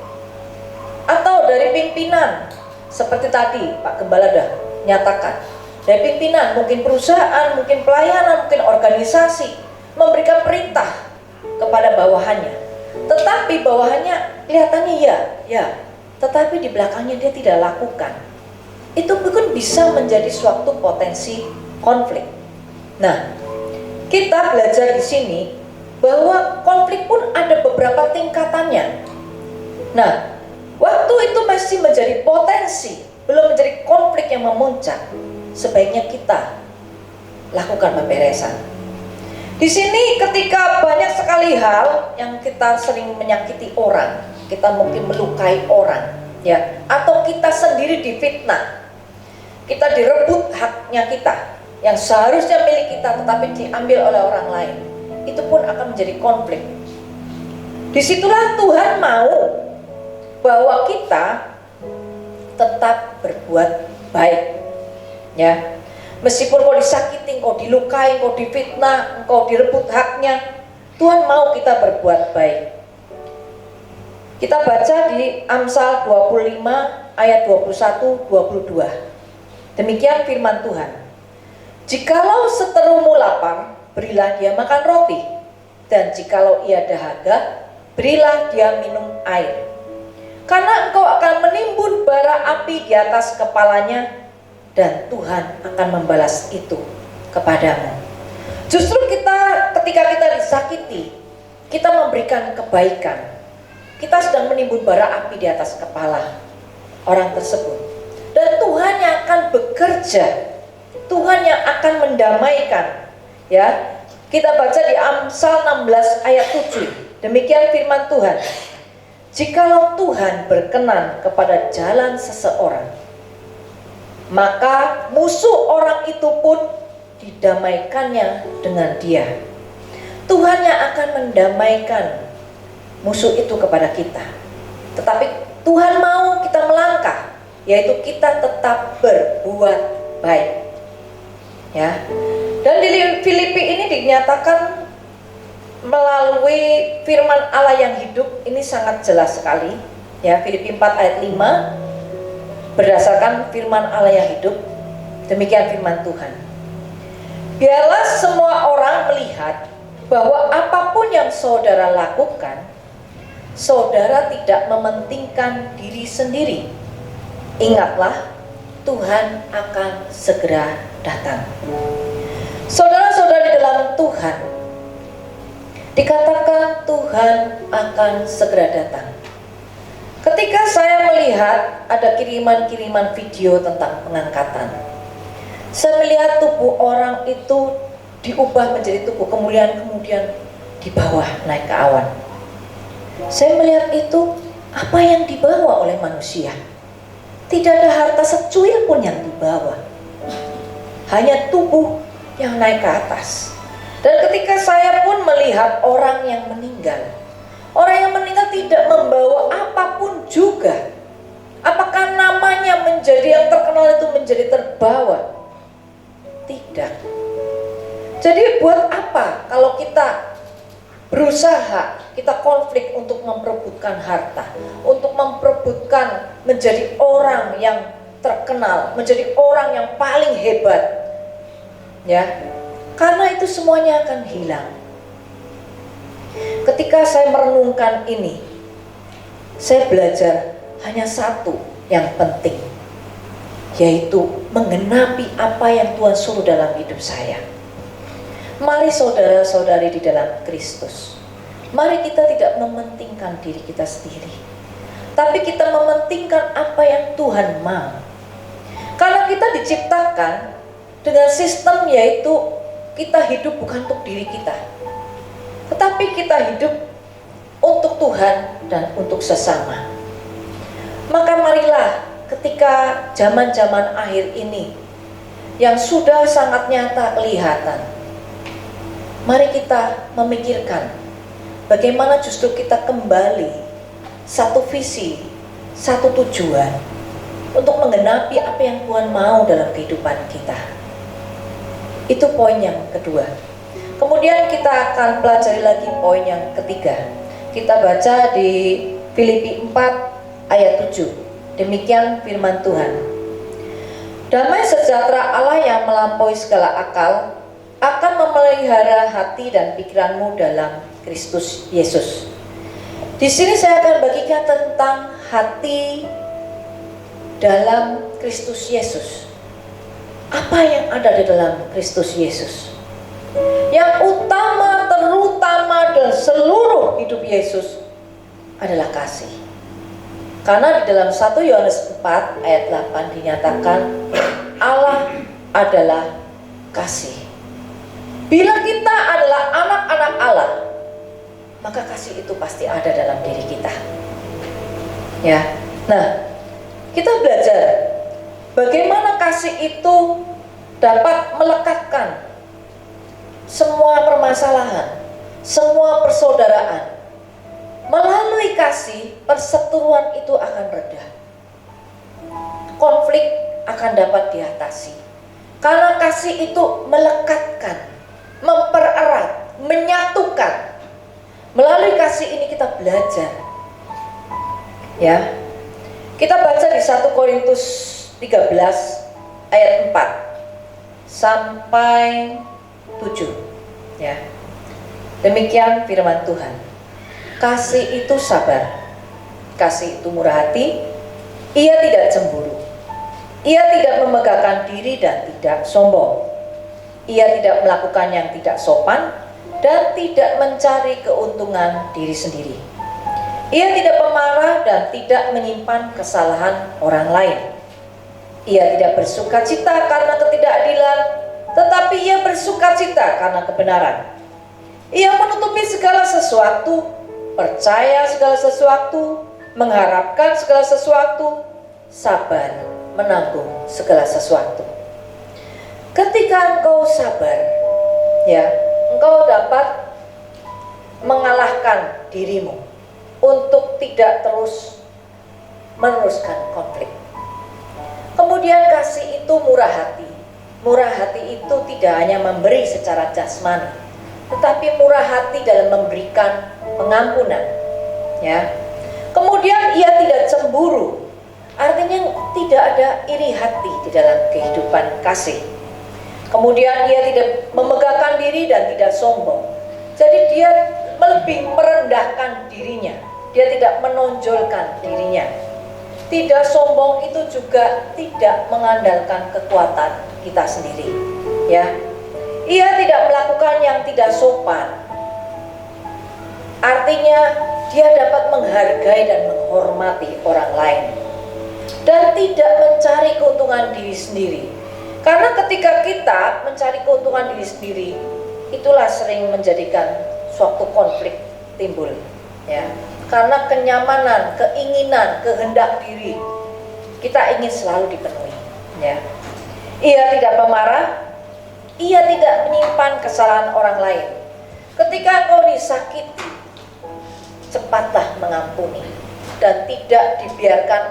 Atau dari pimpinan, seperti tadi Pak Gembala dah nyatakan, dari pimpinan, mungkin perusahaan, mungkin pelayanan, mungkin organisasi, memberikan perintah kepada bawahannya. Tetapi bawahannya kelihatannya ya, tetapi di belakangnya dia tidak lakukan. Itu pun bisa menjadi suatu potensi konflik. Nah, kita belajar di sini bahwa konflik pun ada beberapa tingkatannya. Nah, waktu itu masih menjadi potensi, belum menjadi konflik yang memuncak, sebaiknya kita lakukan pemberesan. Di sini ketika banyak sekali hal yang kita sering menyakiti orang, kita mungkin melukai orang, ya, atau kita sendiri difitnah, kita direbut haknya kita yang seharusnya milik kita tetapi diambil oleh orang lain. itu pun akan menjadi konflik. Disitulah Tuhan mau bahwa kita tetap berbuat baik, ya. Meskipun kau disakiti, kau dilukai, kau difitnah, kau direbut haknya, Tuhan mau kita berbuat baik. Kita baca di Amsal 25 ayat 21-22. Demikian firman Tuhan. Jikalau seterumu lapar, berilah dia makan roti, dan jikalau ia dahaga, berilah dia minum air. Karena engkau akan menimbun bara api di atas kepalanya, dan Tuhan akan membalas itu kepadamu. Justru ketika kita disakiti, kita memberikan kebaikan. Kita sedang menimbun bara api di atas kepala orang tersebut. Dan Tuhan yang akan bekerja, Tuhan yang akan mendamaikan. Ya, kita baca di Amsal 16 ayat 7. Demikian firman Tuhan. Jikalau Tuhan berkenan kepada jalan seseorang, maka musuh orang itu pun didamaikannya dengan dia. Tuhan yang akan mendamaikan musuh itu kepada kita. Tetapi Tuhan mau kita melangkah, yaitu kita tetap berbuat baik. Ya. Dan di Filipi ini dinyatakan melalui firman Allah yang hidup, ini sangat jelas sekali. Ya, Filipi 4 ayat 5 berdasarkan firman Allah yang hidup. Demikian firman Tuhan. Biarlah semua orang melihat bahwa apapun yang saudara lakukan, saudara tidak mementingkan diri sendiri. Ingatlah, Tuhan akan segera datang. Saudara-saudara di dalam Tuhan, dikatakan Tuhan akan segera datang. Ketika saya melihat ada kiriman-kiriman video tentang pengangkatan, saya melihat tubuh orang itu diubah menjadi tubuh kemuliaan, kemudian di bawah naik ke awan. Saya melihat itu, apa yang dibawa oleh manusia? Tidak ada harta secuil pun yang dibawa, hanya tubuh yang naik ke atas. Dan ketika saya pun melihat orang yang meninggal, orang yang meninggal tidak membawa apapun juga. Apakah namanya menjadi yang terkenal itu menjadi terbawa? Tidak. Jadi buat apa kalau kita berusaha, kita konflik untuk memperebutkan harta, untuk memperebutkan menjadi orang yang terkenal, menjadi orang yang paling hebat, ya? Karena itu semuanya akan hilang. Ketika saya merenungkan ini, saya belajar hanya satu yang penting, yaitu menggenapi apa yang Tuhan suruh dalam hidup saya. Mari saudara-saudari di dalam Kristus, mari kita tidak mementingkan diri kita sendiri, tapi kita mementingkan apa yang Tuhan mau. Karena kita diciptakan dengan sistem, yaitu kita hidup bukan untuk diri kita, tetapi kita hidup untuk Tuhan dan untuk sesama. Maka marilah ketika zaman-zaman akhir ini yang sudah sangat nyata kelihatan, mari kita memikirkan bagaimana justru kita kembali satu visi, satu tujuan untuk menggenapi apa yang Tuhan mau dalam kehidupan kita. Itu poin yang kedua. Kemudian kita akan pelajari lagi poin yang ketiga. Kita baca di Filipi 4 ayat 7. Demikian firman Tuhan. Damai sejahtera Allah yang melampaui segala akal akan memelihara hati dan pikiranmu dalam Kristus Yesus. Di sini saya akan bagikan tentang hati dalam Kristus Yesus. Apa yang ada di dalam Kristus Yesus? Yang utama, terutama dan seluruh hidup Yesus adalah kasih. Karena di dalam 1 Yohanes 4 ayat 8 dinyatakan Allah adalah kasih. Bila kita adalah anak-anak Allah, maka kasih itu pasti ada dalam diri kita. Ya. Nah, kita belajar bagaimana kasih itu dapat melekatkan semua permasalahan, semua persaudaraan. Melalui kasih, perseteruan itu akan reda. Konflik akan dapat diatasi. Karena kasih itu melekatkan, mempererat, menyatukan. Melalui kasih ini kita belajar. Ya. Kita baca di 1 Korintus 13 ayat 4 sampai 7. Ya. Demikian firman Tuhan. Kasih itu sabar, kasih itu murah hati, ia tidak cemburu, ia tidak memegahkan diri dan tidak sombong, ia tidak melakukan yang tidak sopan dan tidak mencari keuntungan diri sendiri, ia tidak pemarah dan tidak menyimpan kesalahan orang lain, ia tidak bersukacita karena ketidakadilan, tetapi ia bersukacita karena kebenaran, ia menutupi segala sesuatu, percaya segala sesuatu, mengharapkan segala sesuatu, sabar menanggung segala sesuatu. Ketika engkau sabar, ya, engkau dapat mengalahkan dirimu untuk tidak terus meneruskan konflik. Kemudian kasih itu murah hati. Murah hati itu tidak hanya memberi secara jasmani, tetapi murah hati dalam memberikan pengampunan, ya. Kemudian ia tidak cemburu, artinya tidak ada iri hati di dalam kehidupan kasih. Kemudian ia tidak memegahkan diri dan tidak sombong, jadi dia lebih merendahkan dirinya, dia tidak menonjolkan dirinya. Tidak sombong itu juga tidak mengandalkan kekuatan kita sendiri, ya. Ia tidak melakukan yang tidak sopan. Artinya dia dapat menghargai dan menghormati orang lain. Dan tidak mencari keuntungan diri sendiri. Karena ketika kita mencari keuntungan diri sendiri, itulah sering menjadikan suatu konflik timbul, ya. Karena kenyamanan, keinginan, kehendak diri kita ingin selalu dipenuhi, ya. Ia tidak pemarah, ia tidak menyimpan kesalahan orang lain. Ketika engkau disakiti, cepatlah mengampuni dan tidak dibiarkan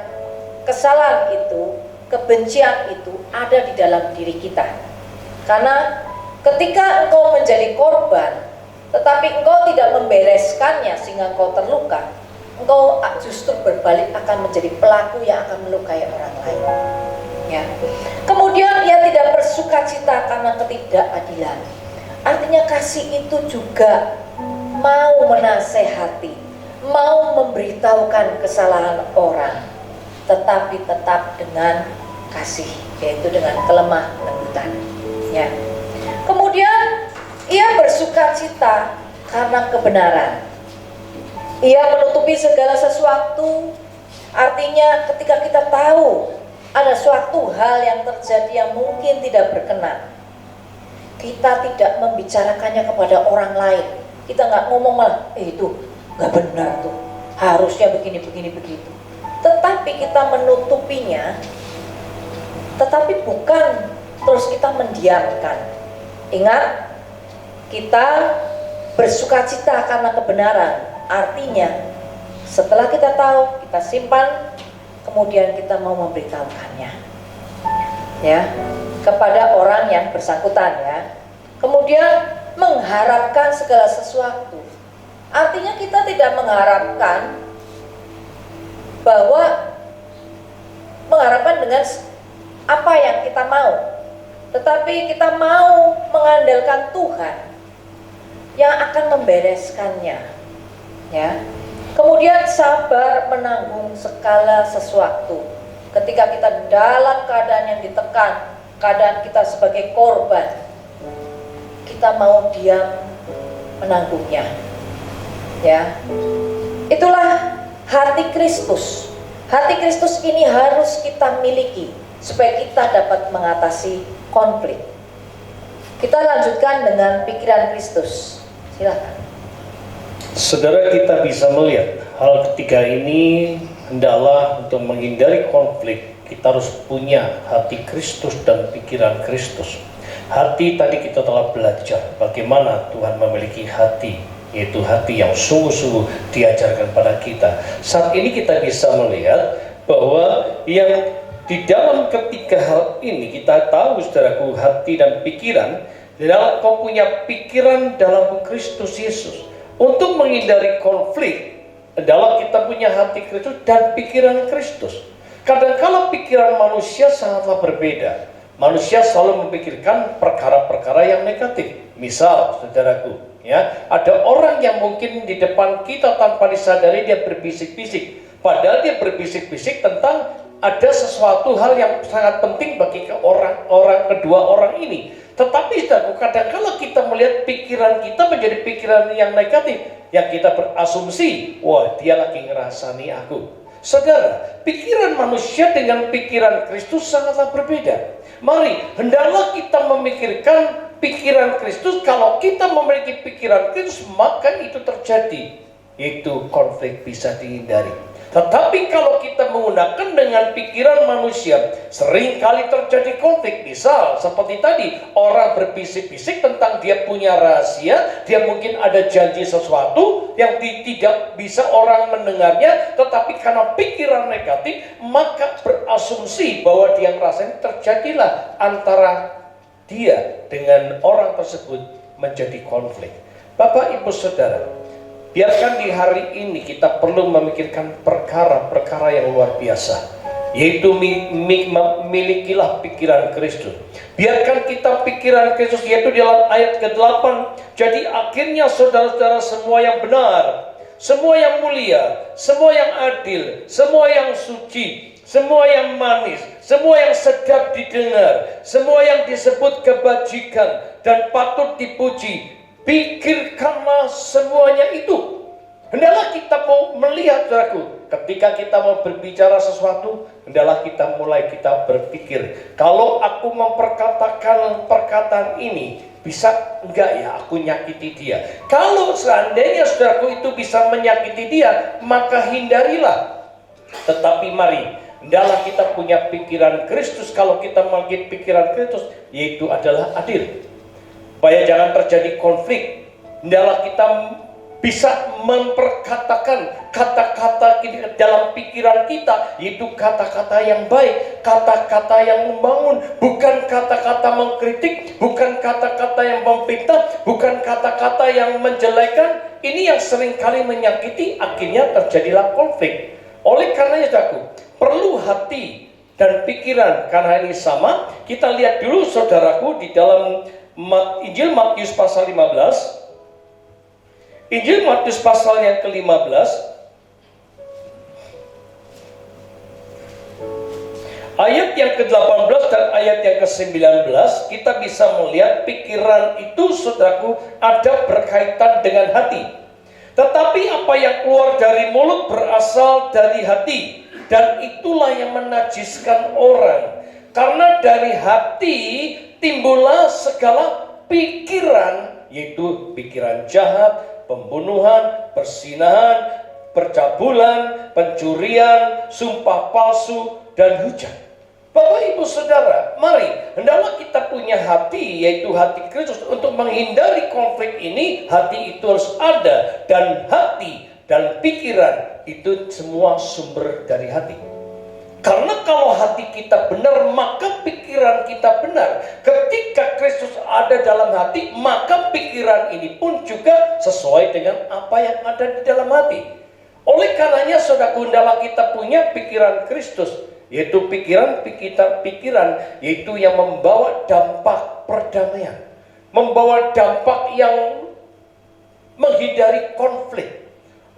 kesalahan itu, kebencian itu ada di dalam diri kita. Karena ketika engkau menjadi korban, tetapi engkau tidak membereskannya sehingga engkau terluka, engkau justru berbalik akan menjadi pelaku yang akan melukai orang lain, ya. Kemudian ia tidak bersukacita karena ketidakadilan. Artinya kasih itu juga mau menasehati, mau memberitahukan kesalahan orang, tetapi tetap dengan kasih, yaitu dengan kelemah lembutan, ya. Kemudian ia bersukacita karena kebenaran. Ia menutupi segala sesuatu. Artinya ketika kita tahu ada suatu hal yang terjadi yang mungkin tidak berkenan, kita tidak membicarakannya kepada orang lain. Kita nggak ngomong malah, itu nggak benar tuh, harusnya begini begitu. Tetapi kita menutupinya, tetapi bukan terus kita mendiamkan. Ingat, kita bersukacita karena kebenaran. Artinya setelah kita tahu, kita simpan, kemudian kita mau memberitahukannya, ya, kepada orang yang bersangkutan, ya. Kemudian mengharapkan segala sesuatu. Artinya kita tidak mengharapkan bahwa mengharapkan dengan apa yang kita mau, tetapi kita mau mengandalkan Tuhan yang akan membereskannya, ya. Kemudian sabar menanggung segala sesuatu. Ketika kita dalam keadaan yang ditekan, keadaan kita sebagai korban, kita mau diam menanggungnya, ya. Itulah hati Kristus. Hati Kristus ini harus kita miliki supaya kita dapat mengatasi konflik. Kita lanjutkan dengan pikiran Kristus. Silakan. Saudara, kita bisa melihat hal ketiga ini hendaklah untuk menghindari konflik kita harus punya hati Kristus dan pikiran Kristus. Hati tadi kita telah belajar bagaimana Tuhan memiliki hati yaitu hati yang sungguh-sungguh diajarkan pada kita. Saat ini kita bisa melihat bahwa yang di dalam ketiga hal ini kita tahu, saudaraku, hati dan pikiran. Dalam kau punya pikiran dalam Kristus Yesus. Untuk menghindari konflik, dalam kita punya hati Kristus dan pikiran Kristus. Kadang-kala pikiran manusia sangatlah berbeda. Manusia selalu memikirkan perkara-perkara yang negatif. Misal, saudaraku, ya, ada orang yang mungkin di depan kita tanpa disadari dia berbisik-bisik. Padahal dia berbisik-bisik tentang ada sesuatu hal yang sangat penting bagi kedua orang ini. Tetapi kadang-kala kita melihat pikiran kita menjadi pikiran yang negatif, yang kita berasumsi, wah, dia lagi ngerasani aku. Saudara, pikiran manusia dengan pikiran Kristus sangatlah berbeda. Mari, hendaklah kita memikirkan pikiran Kristus. Kalau kita memiliki pikiran Kristus, maka itu terjadi, yaitu konflik bisa dihindari. Tetapi kalau kita menggunakan dengan pikiran manusia, seringkali terjadi konflik. Misal seperti tadi, orang berbisik-bisik tentang dia punya rahasia, dia mungkin ada janji sesuatu yang tidak bisa orang mendengarnya, tetapi karena pikiran negatif, maka berasumsi bahwa dia merasa terjadilah antara dia dengan orang tersebut menjadi konflik. Bapak, Ibu, Saudara, biarkan di hari ini kita perlu memikirkan perkara-perkara yang luar biasa, yaitu milikilah pikiran Kristus. Biarkan kita pikiran Kristus, yaitu dalam ayat ke-8. Jadi akhirnya saudara-saudara semua yang benar, semua yang mulia, semua yang adil, semua yang suci, semua yang manis, semua yang sedap didengar, semua yang disebut kebajikan dan patut dipuji, pikirkanlah semuanya itu. Hendaklah kita mau melihat, saudaraku, ketika kita mau berbicara sesuatu, hendaklah kita berpikir, kalau aku memperkatakan perkataan ini, bisa enggak ya aku nyakiti dia? Kalau seandainya, saudaraku, itu bisa menyakiti dia, maka hindarilah. Tetapi mari, hendaklah kita punya pikiran Kristus. Kalau kita memiliki pikiran Kristus, yaitu adalah adil, supaya jangan terjadi konflik. Hendaklah kita bisa memperkatakan kata-kata dalam pikiran kita, yaitu kata-kata yang baik, kata-kata yang membangun, bukan kata-kata mengkritik, bukan kata-kata yang memfitnah, bukan kata-kata yang menjelekan. Ini yang seringkali menyakiti, akhirnya terjadilah konflik. Oleh karenanya, saudaraku, perlu hati dan pikiran. Karena ini sama, kita lihat dulu, saudaraku, di dalam Injil Matius pasal 15. Injil Matius pasal yang ke-15, ayat yang ke-18 dan ayat yang ke-19, kita bisa melihat pikiran itu, saudaraku, ada berkaitan dengan hati. Tetapi apa yang keluar dari mulut berasal dari hati, dan itulah yang menajiskan orang. Karena dari hati timbullah segala pikiran, yaitu pikiran jahat, pembunuhan, persinahan, percabulan, pencurian, sumpah palsu, dan hujat. Bapak, Ibu, Saudara, mari hendaklah kita punya hati, yaitu hati Kristus. Untuk menghindari konflik ini, hati itu harus ada. Dan hati dan pikiran itu semua sumber dari hati. Karena kalau hati kita benar, maka pikiran kita benar. Ketika Kristus ada dalam hati, maka pikiran ini pun juga sesuai dengan apa yang ada di dalam hati. Oleh karenanya, saudaraku, hendaklah kita punya pikiran Kristus, yaitu pikiran yaitu yang membawa dampak perdamaian, membawa dampak yang menghindari konflik.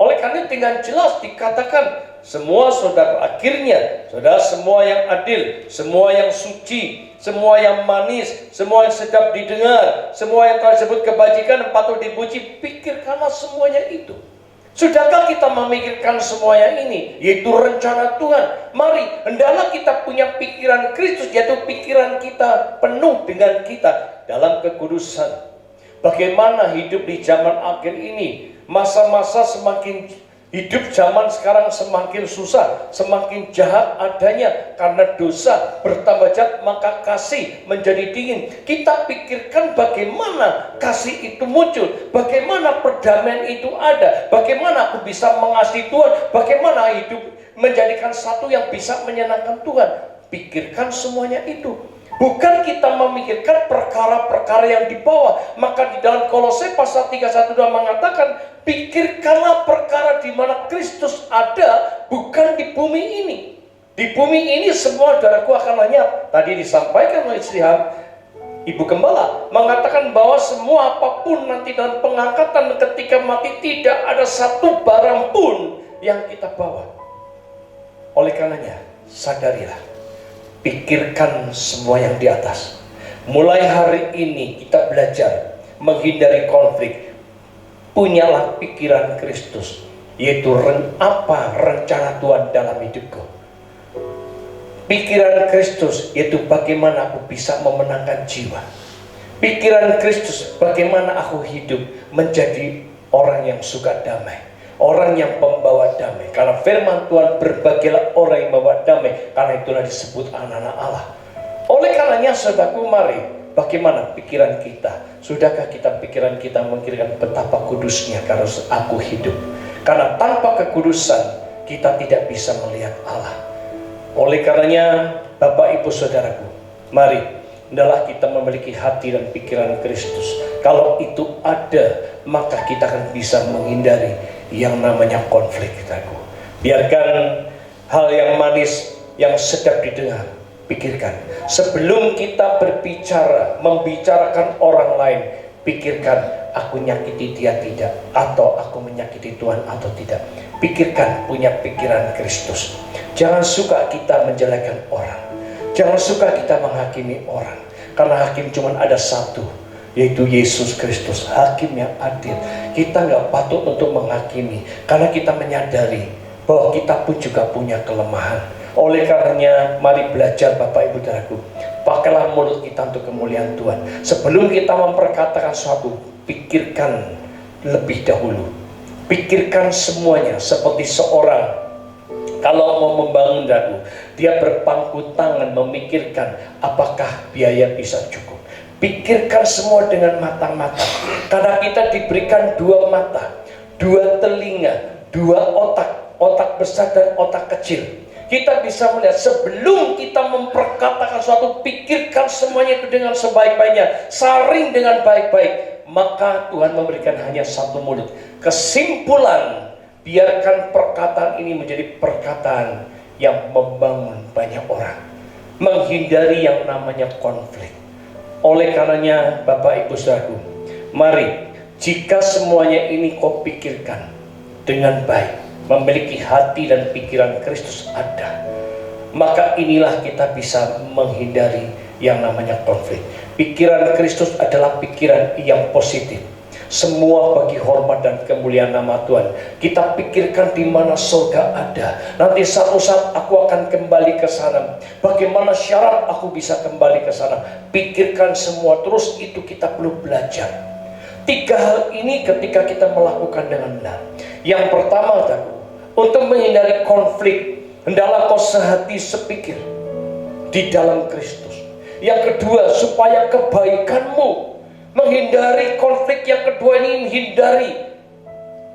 Oleh karena dengan jelas dikatakan, semua saudara, akhirnya saudara, semua yang adil, semua yang suci, semua yang manis, semua yang sedap didengar, semua yang tersebut kebajikan patut dipuji, pikirkanlah semuanya itu. Sudahkah kita memikirkan semuanya ini, yaitu rencana Tuhan? Mari, hendaklah kita punya pikiran Kristus, yaitu pikiran kita penuh dengan kita dalam kekudusan. Bagaimana hidup di zaman akhir ini, masa-masa semakin Hidup zaman sekarang semakin susah, semakin jahat adanya karena dosa bertambah jahat, maka kasih menjadi dingin. Kita pikirkan bagaimana kasih itu muncul, bagaimana perdamaian itu ada, bagaimana aku bisa mengasihi Tuhan, bagaimana hidup menjadikan satu yang bisa menyenangkan Tuhan. Pikirkan semuanya itu. Bukan kita memikirkan perkara-perkara yang di bawah. Maka di dalam Kolose pasal 3:1-2 mengatakan, pikirkanlah perkara di mana Kristus ada, bukan di bumi ini. Di bumi ini semua saudaraku akan lenyap. Tadi disampaikan oleh istri Ibu Gembala mengatakan bahwa semua apapun nanti dalam pengangkatan ketika mati tidak ada satu barang pun yang kita bawa. Oleh karenanya, sadarilah, pikirkan semua yang di atas. Mulai hari ini kita belajar menghindari konflik. Punyalah pikiran Kristus, yaitu apa rencana Tuhan dalam hidupku. Pikiran Kristus, yaitu bagaimana aku bisa memenangkan jiwa. Pikiran Kristus, bagaimana aku hidup menjadi orang yang suka damai, orang yang pembawa damai. Karena firman Tuhan, berbahagialah orang yang membawa damai, karena itulah disebut anak-anak Allah. Oleh karenanya saudaraku, mari, bagaimana pikiran kita? Sudahkah pikiran kita memikirkan betapa kudusnya karena aku hidup? Karena tanpa kekudusan kita tidak bisa melihat Allah. Oleh karenanya Bapak Ibu Saudaraku, mari hendaklah kita memiliki hati dan pikiran Kristus. Kalau itu ada, maka kita akan bisa menghindari yang namanya konflik. Biarkan hal yang manis yang sedap didengar, pikirkan sebelum kita berbicara, membicarakan orang lain. Pikirkan, aku nyakiti dia tidak, atau aku menyakiti Tuhan atau tidak. Pikirkan, punya pikiran Kristus. Jangan suka kita menjelekkan orang, jangan suka kita menghakimi orang, karena hakim cuma ada satu, yaitu Yesus Kristus, hakim yang adil. Kita nggak patut untuk menghakimi, karena kita menyadari bahwa kita pun juga punya kelemahan. Oleh karenanya, mari belajar Bapak Ibu Saudaraku, pakailah mulut kita untuk kemuliaan Tuhan. Sebelum kita memperkatakan sesuatu, pikirkan lebih dahulu. Pikirkan semuanya seperti seorang kalau mau membangun dagu, dia berpangku tangan memikirkan apakah biaya bisa cukup. Pikirkan semua dengan matang-matang, karena kita diberikan dua mata, dua telinga, dua otak besar dan otak kecil. Kita bisa melihat sebelum kita memperkatakan suatu, pikirkan semuanya itu dengan sebaik-baiknya, saring dengan baik-baik, maka Tuhan memberikan hanya satu mulut. Kesimpulan, biarkan perkataan ini menjadi perkataan yang membangun banyak orang, menghindari yang namanya konflik. Oleh karenanya Bapak Ibu Saudaraku, mari jika semuanya ini kau pikirkan dengan baik, memiliki hati dan pikiran Kristus ada, maka inilah kita bisa menghindari yang namanya konflik. Pikiran Kristus adalah pikiran yang positif. Semua bagi hormat dan kemuliaan nama Tuhan. Kita pikirkan di mana surga ada. Nanti satu saat aku akan kembali ke sana. Bagaimana syarat aku bisa kembali ke sana? Pikirkan semua, terus itu kita perlu belajar. Tiga hal ini ketika kita melakukan dengan benar. Yang pertama, untuk menghindari konflik, hendaklah kau sehati sepikir di dalam Kristus. Yang kedua, supaya kebaikanmu, menghindari konflik. Yang kedua ini, menghindari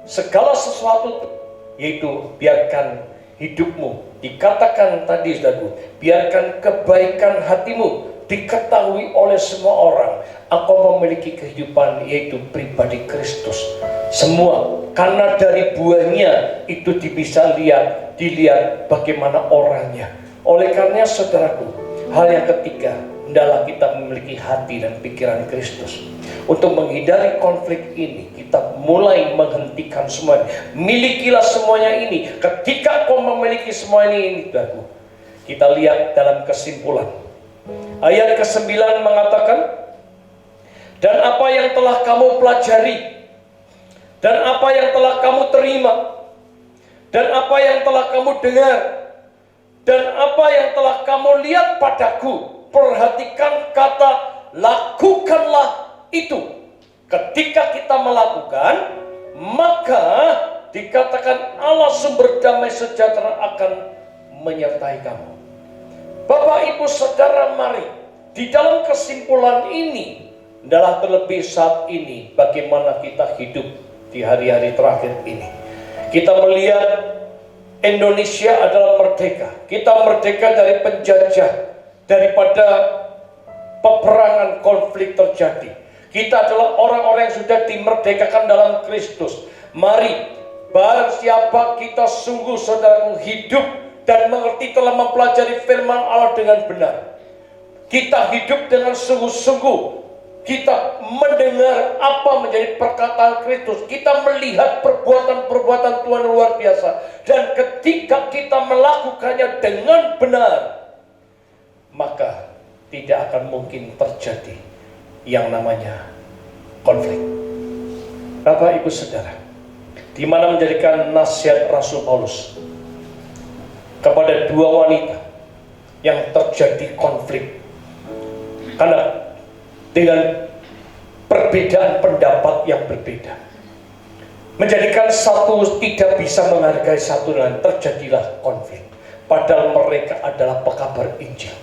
segala sesuatu, yaitu biarkan hidupmu, dikatakan tadi saudaraku, biarkan kebaikan hatimu diketahui oleh semua orang. Engkau memiliki kehidupan, yaitu pribadi Kristus. Semua, karena dari buahnya itu bisa dilihat bagaimana orangnya. Oleh karenanya saudaraku, hal yang ketiga, hendaklah kita memiliki hati dan pikiran Kristus. Untuk menghindari konflik ini, kita mulai menghentikan semuanya. Milikilah semuanya ini. Ketika kau memiliki semua ini, kita lihat dalam kesimpulan. Ayat ke-9 mengatakan, dan apa yang telah kamu pelajari, dan apa yang telah kamu terima, dan apa yang telah kamu dengar, dan apa yang telah kamu lihat padaku, perhatikan kata lakukanlah itu. Ketika kita melakukan, maka dikatakan Allah sumber damai sejahtera akan menyertai kamu. Bapak Ibu Saudara, mari di dalam kesimpulan ini adalah terlebih saat ini bagaimana kita hidup di hari-hari terakhir ini. Kita melihat Indonesia adalah merdeka. Kita merdeka dari penjajah, daripada peperangan konflik terjadi. Kita adalah orang-orang yang sudah dimerdekakan dalam Kristus. Mari, barang siapa kita sungguh saudaraku hidup dan mengerti telah mempelajari firman Allah dengan benar, kita hidup dengan sungguh-sungguh, kita mendengar apa menjadi perkataan Kristus, kita melihat perbuatan-perbuatan Tuhan luar biasa, dan ketika kita melakukannya dengan benar, maka tidak akan mungkin terjadi yang namanya konflik. Bapak Ibu Saudara, di mana menjadikan nasihat Rasul Paulus kepada dua wanita yang terjadi konflik karena dengan perbedaan pendapat yang berbeda, menjadikan satu tidak bisa menghargai satu dan terjadilah konflik. Padahal mereka adalah pekabar Injil,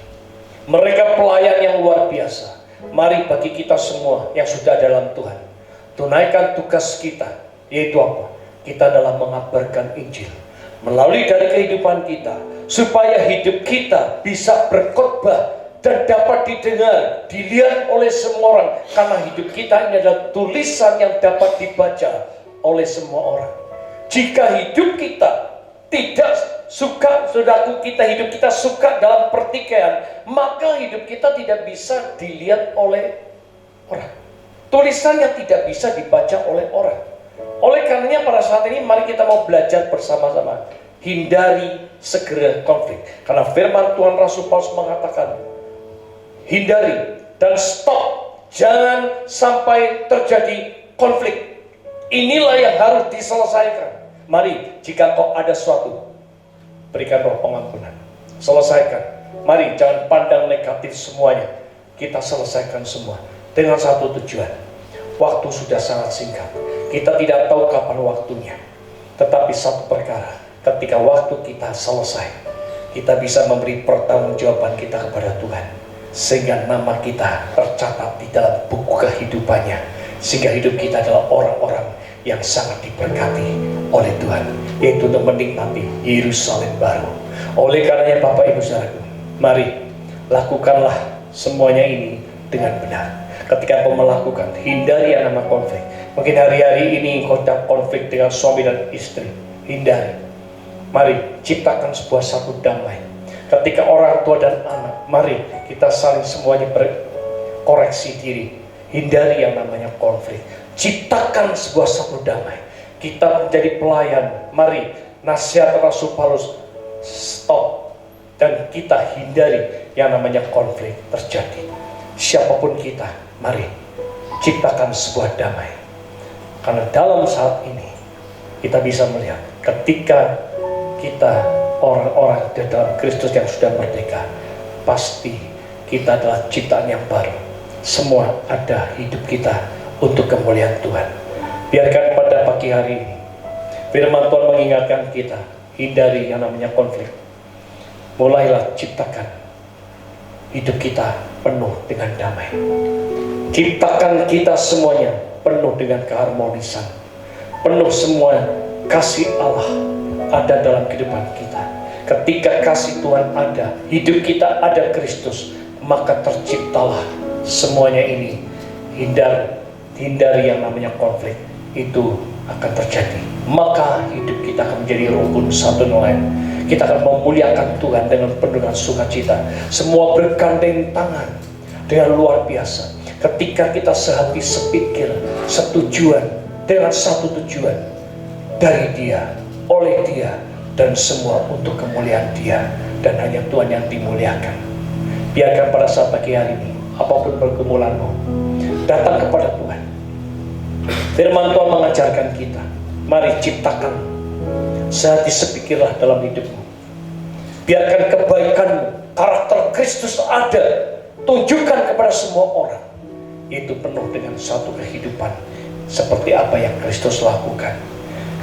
mereka pelayan yang luar biasa. Mari bagi kita semua yang sudah dalam Tuhan, tunaikan tugas kita, yaitu apa? Kita adalah mengabarkan Injil melalui dari kehidupan kita, supaya hidup kita bisa berkhotbah dan dapat didengar, dilihat oleh semua orang. Karena hidup kita ini adalah tulisan yang dapat dibaca oleh semua orang. Jika hidup kita tidak suka, saudaraku, hidup kita suka dalam pertikaian, maka hidup kita tidak bisa dilihat oleh orang. Tulisan yang tidak bisa dibaca oleh orang. Oleh karenanya pada saat ini mari kita mau belajar bersama-sama. Hindari segera konflik. Karena firman Tuhan Rasul Paulus mengatakan, hindari dan stop. Jangan sampai terjadi konflik. Inilah yang harus diselesaikan. Mari, jika kau ada sesuatu, berikan roh pengampunan. Selesaikan. Mari, jangan pandang negatif semuanya. Kita selesaikan semua dengan satu tujuan. Waktu sudah sangat singkat. Kita tidak tahu kapan waktunya. Tetapi satu perkara, ketika waktu kita selesai, kita bisa memberi pertanggungjawaban kita kepada Tuhan, sehingga nama kita tercatat di dalam buku kehidupannya, sehingga hidup kita adalah orang-orang yang sangat diberkati oleh Tuhan, yaitu untuk menikmati Yerusalem baru. Oleh karenanya Bapak Ibu Saudaraku, mari lakukanlah semuanya ini dengan benar. Ketika kau melakukan, hindari yang nama konflik. Mungkin hari-hari ini kau ada konflik dengan suami dan istri, hindari. Mari ciptakan sebuah satu damai. Ketika orang tua dan anak, mari kita saling semuanya berkoreksi diri. Hindari yang namanya konflik. Ciptakan sebuah satu damai. Kita menjadi pelayan. Mari nasihat Rasul Paulus, stop. Dan kita hindari yang namanya konflik terjadi. Siapapun kita, mari ciptakan sebuah damai. Karena dalam saat ini kita bisa melihat ketika kita orang-orang di dalam Kristus yang sudah merdeka, pasti kita adalah ciptaan yang baru. Semua ada hidup kita untuk kemuliaan Tuhan. Biarkan pada pagi hari ini firman Tuhan mengingatkan kita, hindari yang namanya konflik. Mulailah ciptakan hidup kita penuh dengan damai. Ciptakan kita semuanya penuh dengan keharmonisan, penuh semua kasih Allah ada dalam kehidupan kita. Ketika kasih Tuhan ada, hidup kita ada Kristus, maka terciptalah semuanya ini. Hindari yang namanya konflik, itu akan terjadi. Maka hidup kita akan menjadi rukun satu dengan lain. Kita akan memuliakan Tuhan dengan penuh dengan sukacita. Semua bergandeng tangan dengan luar biasa. Ketika kita sehati sepikir, setujuan dengan satu tujuan, dari Dia, oleh Dia, dan semua untuk kemuliaan Dia, dan hanya Tuhan yang dimuliakan. Biarkan pada saat pagi hari ini, apapun pergumulanmu, datang kepada Tuhan. Firman Tuhan mengajarkan kita, mari ciptakan sehati sepikirlah dalam hidupmu. Biarkan kebaikanmu, karakter Kristus ada, tunjukkan kepada semua orang. Itu penuh dengan satu kehidupan seperti apa yang Kristus lakukan.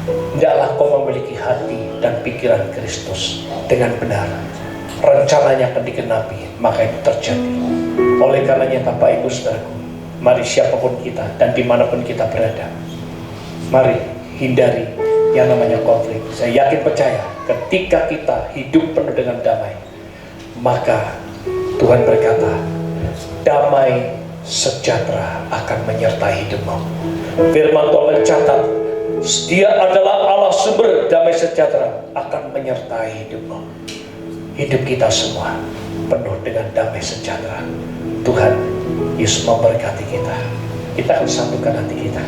Hendaklah kau memiliki hati dan pikiran Kristus dengan benar. Rencananya akan digenapi, maka itu terjadi. Oleh karenanya Bapak Ibu Saudaraku, mari siapapun kita dan dimanapun kita berada, mari hindari yang namanya konflik. Saya yakin percaya ketika kita hidup penuh dengan damai, maka Tuhan berkata, damai sejahtera akan menyertai hidupmu. Firman Tuhan mencatat, Dia adalah Allah sumber damai sejahtera akan menyertai hidupmu. Hidup kita semua penuh dengan damai sejahtera. Tuhan Yesus memberkati kita. Kita akan satukan hati kita.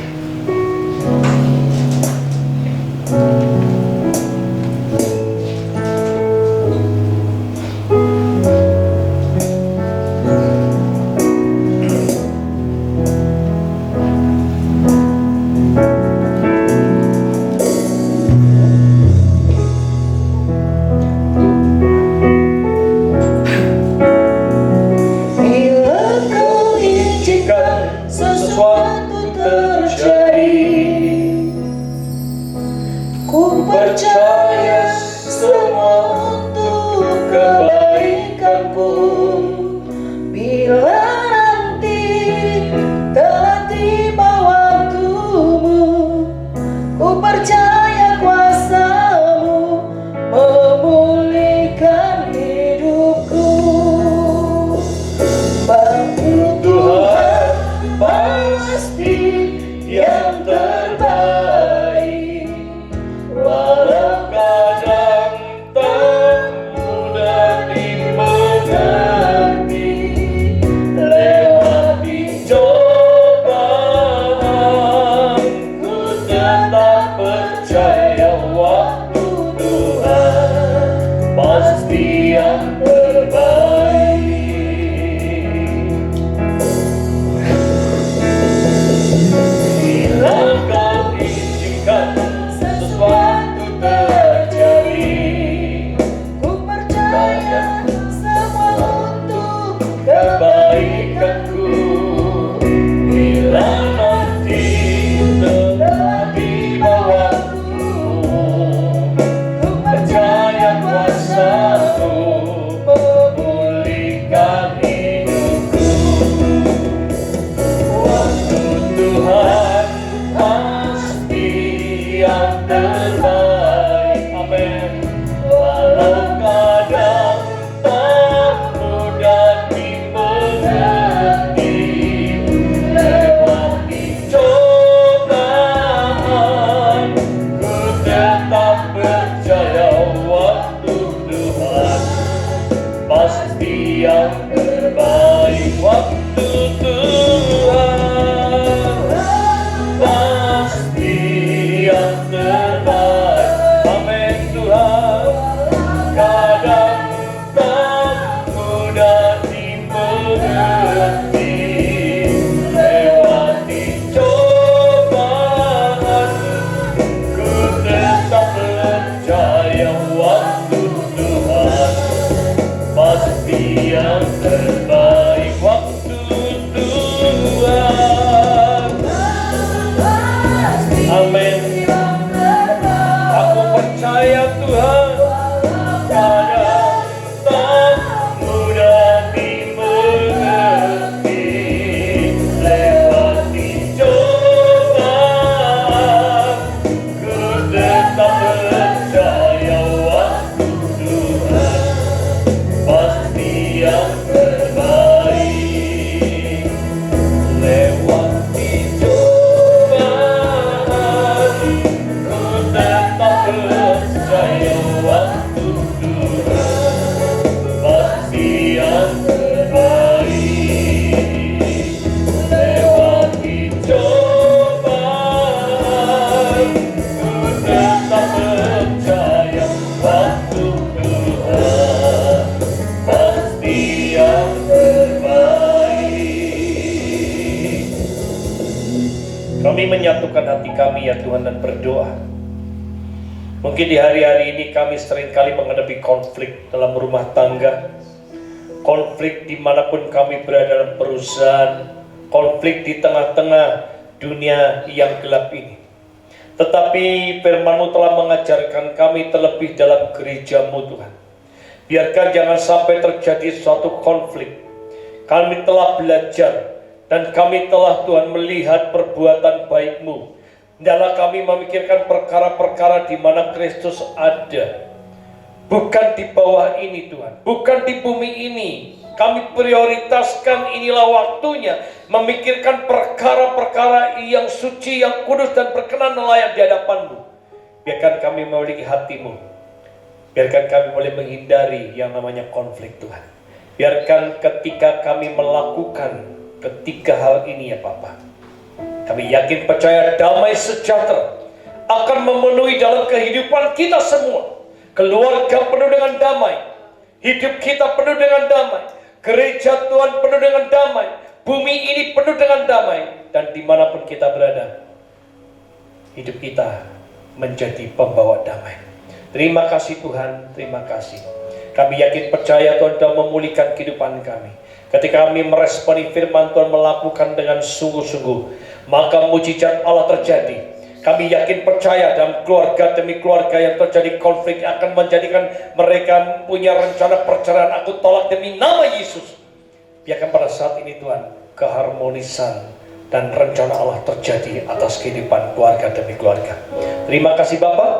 Bila kau izinkan sesuatu terjadi, ku percaya semua untuk kebaikanku. Bila nanti telah tiba waktumu, ku percaya kuasa-Mu memulihkan hidupku. Bantu Tuhan pasti yang terbaik, walau kadang tak mudah dimengerti. Lewati cobaan, ku tetap percaya waktu Tuhan pasti yang terbaik. Bila kau izinkan sesuatu terjadi, ku percaya semua untuk kebaikanku. Bila nanti telah tiba waktumu, ku percaya kuasa-Mu memulihkan hidupku. Waktu Tuhan pasti yang terbaik. Amin. Walau kadang tak mudah dimengerti. Lewati cobaan, ku tetap percaya waktu Tuhan pasti yang terbaik. Waktu Tuhan pasti yang terbaik. Amin Tuhan. Kadang tak mudah dimengerti. Lewati cobaan, ku tetap percaya waktu Tuhan pasti yang terbaik. Waktu Tuhan, amin. Aku percaya Tuhan, kadang tak mudah dimengerti. Lewati cobaan, ku tetap percaya waktu Tuhan pasti yang terbaik. Lewati cobaan, ku tetap percaya waktu Tuhan pasti yang terbaik. Lewati cobaan, ku tetap percaya waktu Tuhan pasti yang terbaik. Kami menyatukan hati kami ya Tuhan dan berdoa. Mungkin di hari-hari ini kami seringkali menghadapi konflik dalam rumah tangga, konflik dimanapun kami berada dalam perusahaan, konflik di tengah-tengah dunia yang gelap ini. Tetapi firman-Mu telah mengajarkan kami terlebih dalam gereja-Mu Tuhan. Biarkan jangan sampai terjadi suatu konflik. Kami telah belajar dan kami telah Tuhan melihat perbuatan baik-Mu. Hendaklah kami memikirkan perkara-perkara di mana Kristus ada. Bukan di bawah ini Tuhan, bukan di bumi ini. Kami prioritaskan inilah waktunya memikirkan perkara-perkara yang suci, yang kudus dan berkenan layak di hadapan-Mu. Biarkan kami memiliki hati-Mu. Biarkan kami boleh menghindari yang namanya konflik Tuhan. Biarkan ketika kami melakukan ketiga hal ini ya Bapa, kami yakin percaya damai sejahtera akan memenuhi dalam kehidupan kita semua. Keluarga penuh dengan damai, hidup kita penuh dengan damai, gereja Tuhan penuh dengan damai, bumi ini penuh dengan damai, dan dimanapun kita berada, hidup kita menjadi pembawa damai. Terima kasih Tuhan, terima kasih. Kami yakin percaya Tuhan sudah memulihkan kehidupan kami. Ketika kami meresponi firman Tuhan, melakukan dengan sungguh-sungguh, maka mujizat Allah terjadi. Kami yakin percaya dalam keluarga demi keluarga yang terjadi konflik akan menjadikan mereka punya rencana perceraian. Aku tolak demi nama Yesus. Biarkan pada saat ini Tuhan, keharmonisan dan rencana Allah terjadi atas kehidupan keluarga demi keluarga. Terima kasih Bapak,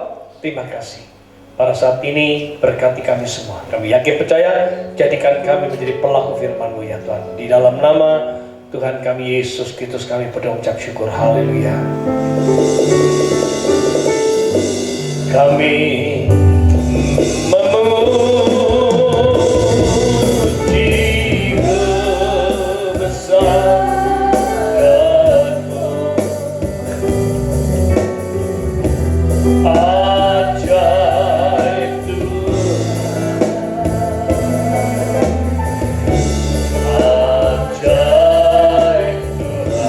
terima kasih. Pada saat ini berkati kami semua. Kami yakin percaya, jadikan kami menjadi pelaku firman-Mu ya Tuhan. Di dalam nama Tuhan kami Yesus Kristus kami berdoa ucap syukur. Haleluya. Kami memuji kebesaran-Mu. Ajaib Tuhan, ajaib Tuhan.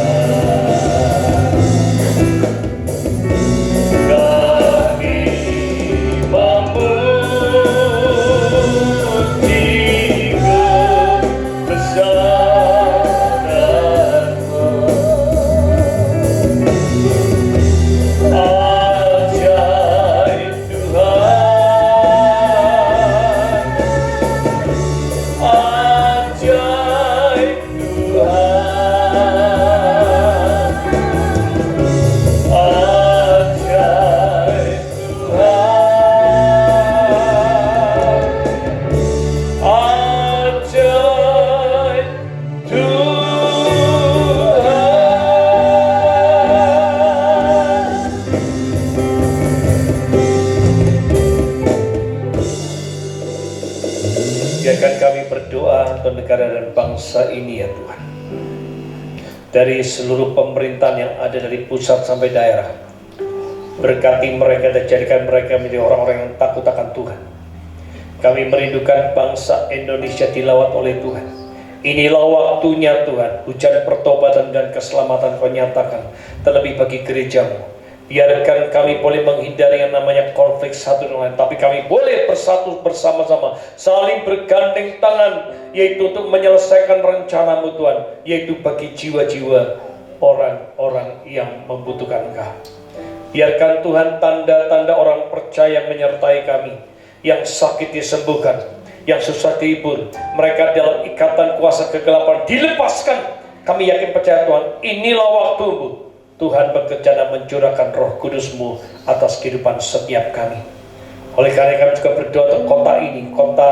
Kami memuji kebesaran-Mu. Ajaib Tuhan, ajaib Tuhan, ajaib Tuhan, ajaib Tuhan. Biarkan kami berdoa untuk negara dan bangsa ini ya Tuhan. Dari seluruh pemerintahan yang ada dari pusat sampai daerah, berkati mereka dan jadikan mereka menjadi orang-orang yang takut akan Tuhan. Kami merindukan bangsa Indonesia dilawat oleh Tuhan. Inilah waktunya Tuhan, hujan pertobatan dan keselamatan Kau nyatakan, terlebih bagi gereja-Mu. Biarkan kami boleh menghindari yang namanya konflik satu dengan lain, tapi kami boleh bersatu bersama-sama, saling bergandeng tangan, yaitu untuk menyelesaikan rencana-Mu Tuhan, yaitu bagi jiwa-jiwa orang-orang yang membutuhkan Engkau. Biarkan Tuhan tanda-tanda orang percaya menyertai kami, yang sakit disembuhkan, yang susah dihibur, mereka dalam ikatan kuasa kegelapan dilepaskan. Kami yakin percaya Tuhan, inilah waktu-Mu. Tuhan bekerja dan mencurahkan Roh Kudus-Mu atas kehidupan setiap kami. Oleh karena kami juga berdoa untuk kota ini, kota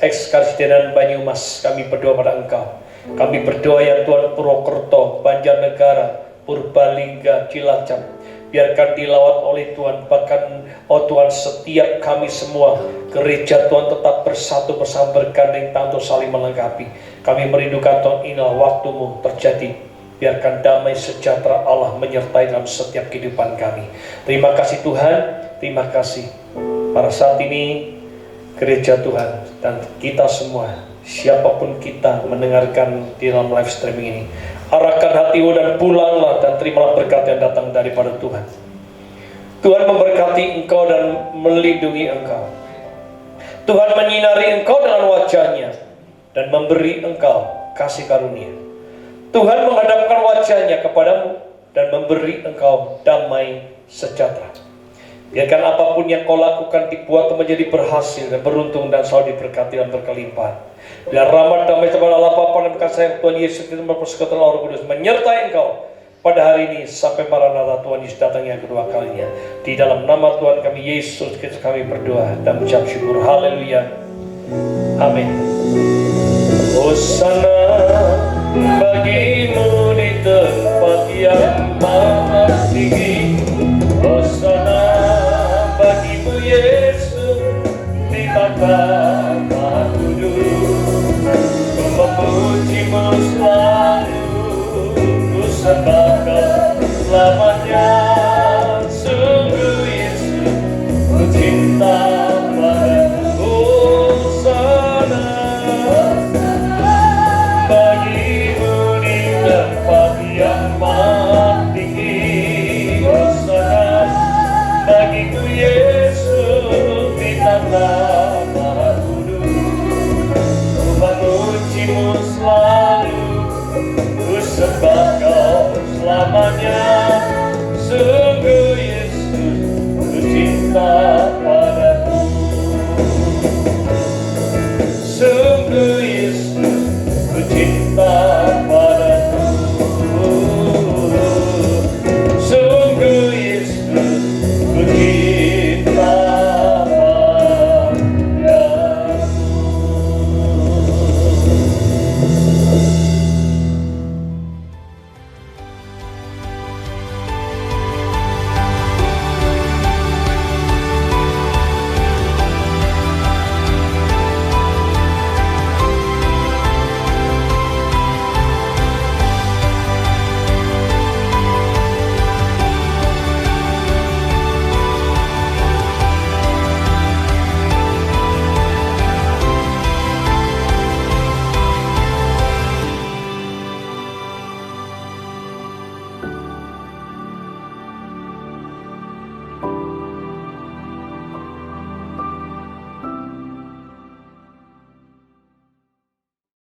Eks-Karsidenan Banyumas. Kami berdoa pada Engkau. Kami berdoa ya Tuhan, Purwokerto, Banjarnegara, Purbalingga, Cilacap. Biarkan dilawat oleh Tuhan, bahkan Tuhan setiap kami semua gereja Tuhan tetap bersatu bersama, bergandeng tangan untuk saling melengkapi. Kami merindukan Tuhan, inilah waktu-Mu terjadi. Biarkan damai sejahtera Allah menyertai dalam setiap kehidupan kami. Terima kasih Tuhan, terima kasih. Pada saat ini gereja Tuhan dan kita semua, siapapun kita mendengarkan di dalam live streaming ini, arahkan hatimu dan pulanglah dan terimalah berkat yang datang daripada Tuhan. Tuhan memberkati engkau dan melindungi engkau. Tuhan menyinari engkau dengan wajah-Nya dan memberi engkau kasih karunia. Tuhan menghadapkan wajah-Nya kepadamu dan memberi engkau damai sejahtera. Biarkan apapun yang kau lakukan dibuat menjadi berhasil dan beruntung dan selalu diberkati dan berkelimpahan. Biar rahmat damai sejahtera Allah Bapa dan kasih Tuhan Yesus Kristus mempersekutuan Roh Kudus menyertai engkau pada hari ini sampai Maranatha Tuhan Yesus datang yang kedua kalinya. Di dalam nama Tuhan kami Yesus Kristus kami berdoa dan mengucap syukur. Haleluya. Amin. Hosana bagimu di tempat yang maha tinggi. Hosana bagimu Yesus di takhta maha kudus. Memujimu selalu, ku sembahkan selamanya. Sungguh Yesus ku cinta padamu. Hosana bagimu di tempat yang maha tinggi. Hosana bagimu Yesus di takhta maha kudus. Memujimu selalu, ku sembah kau selamanya. Sungguh Yesus ku cinta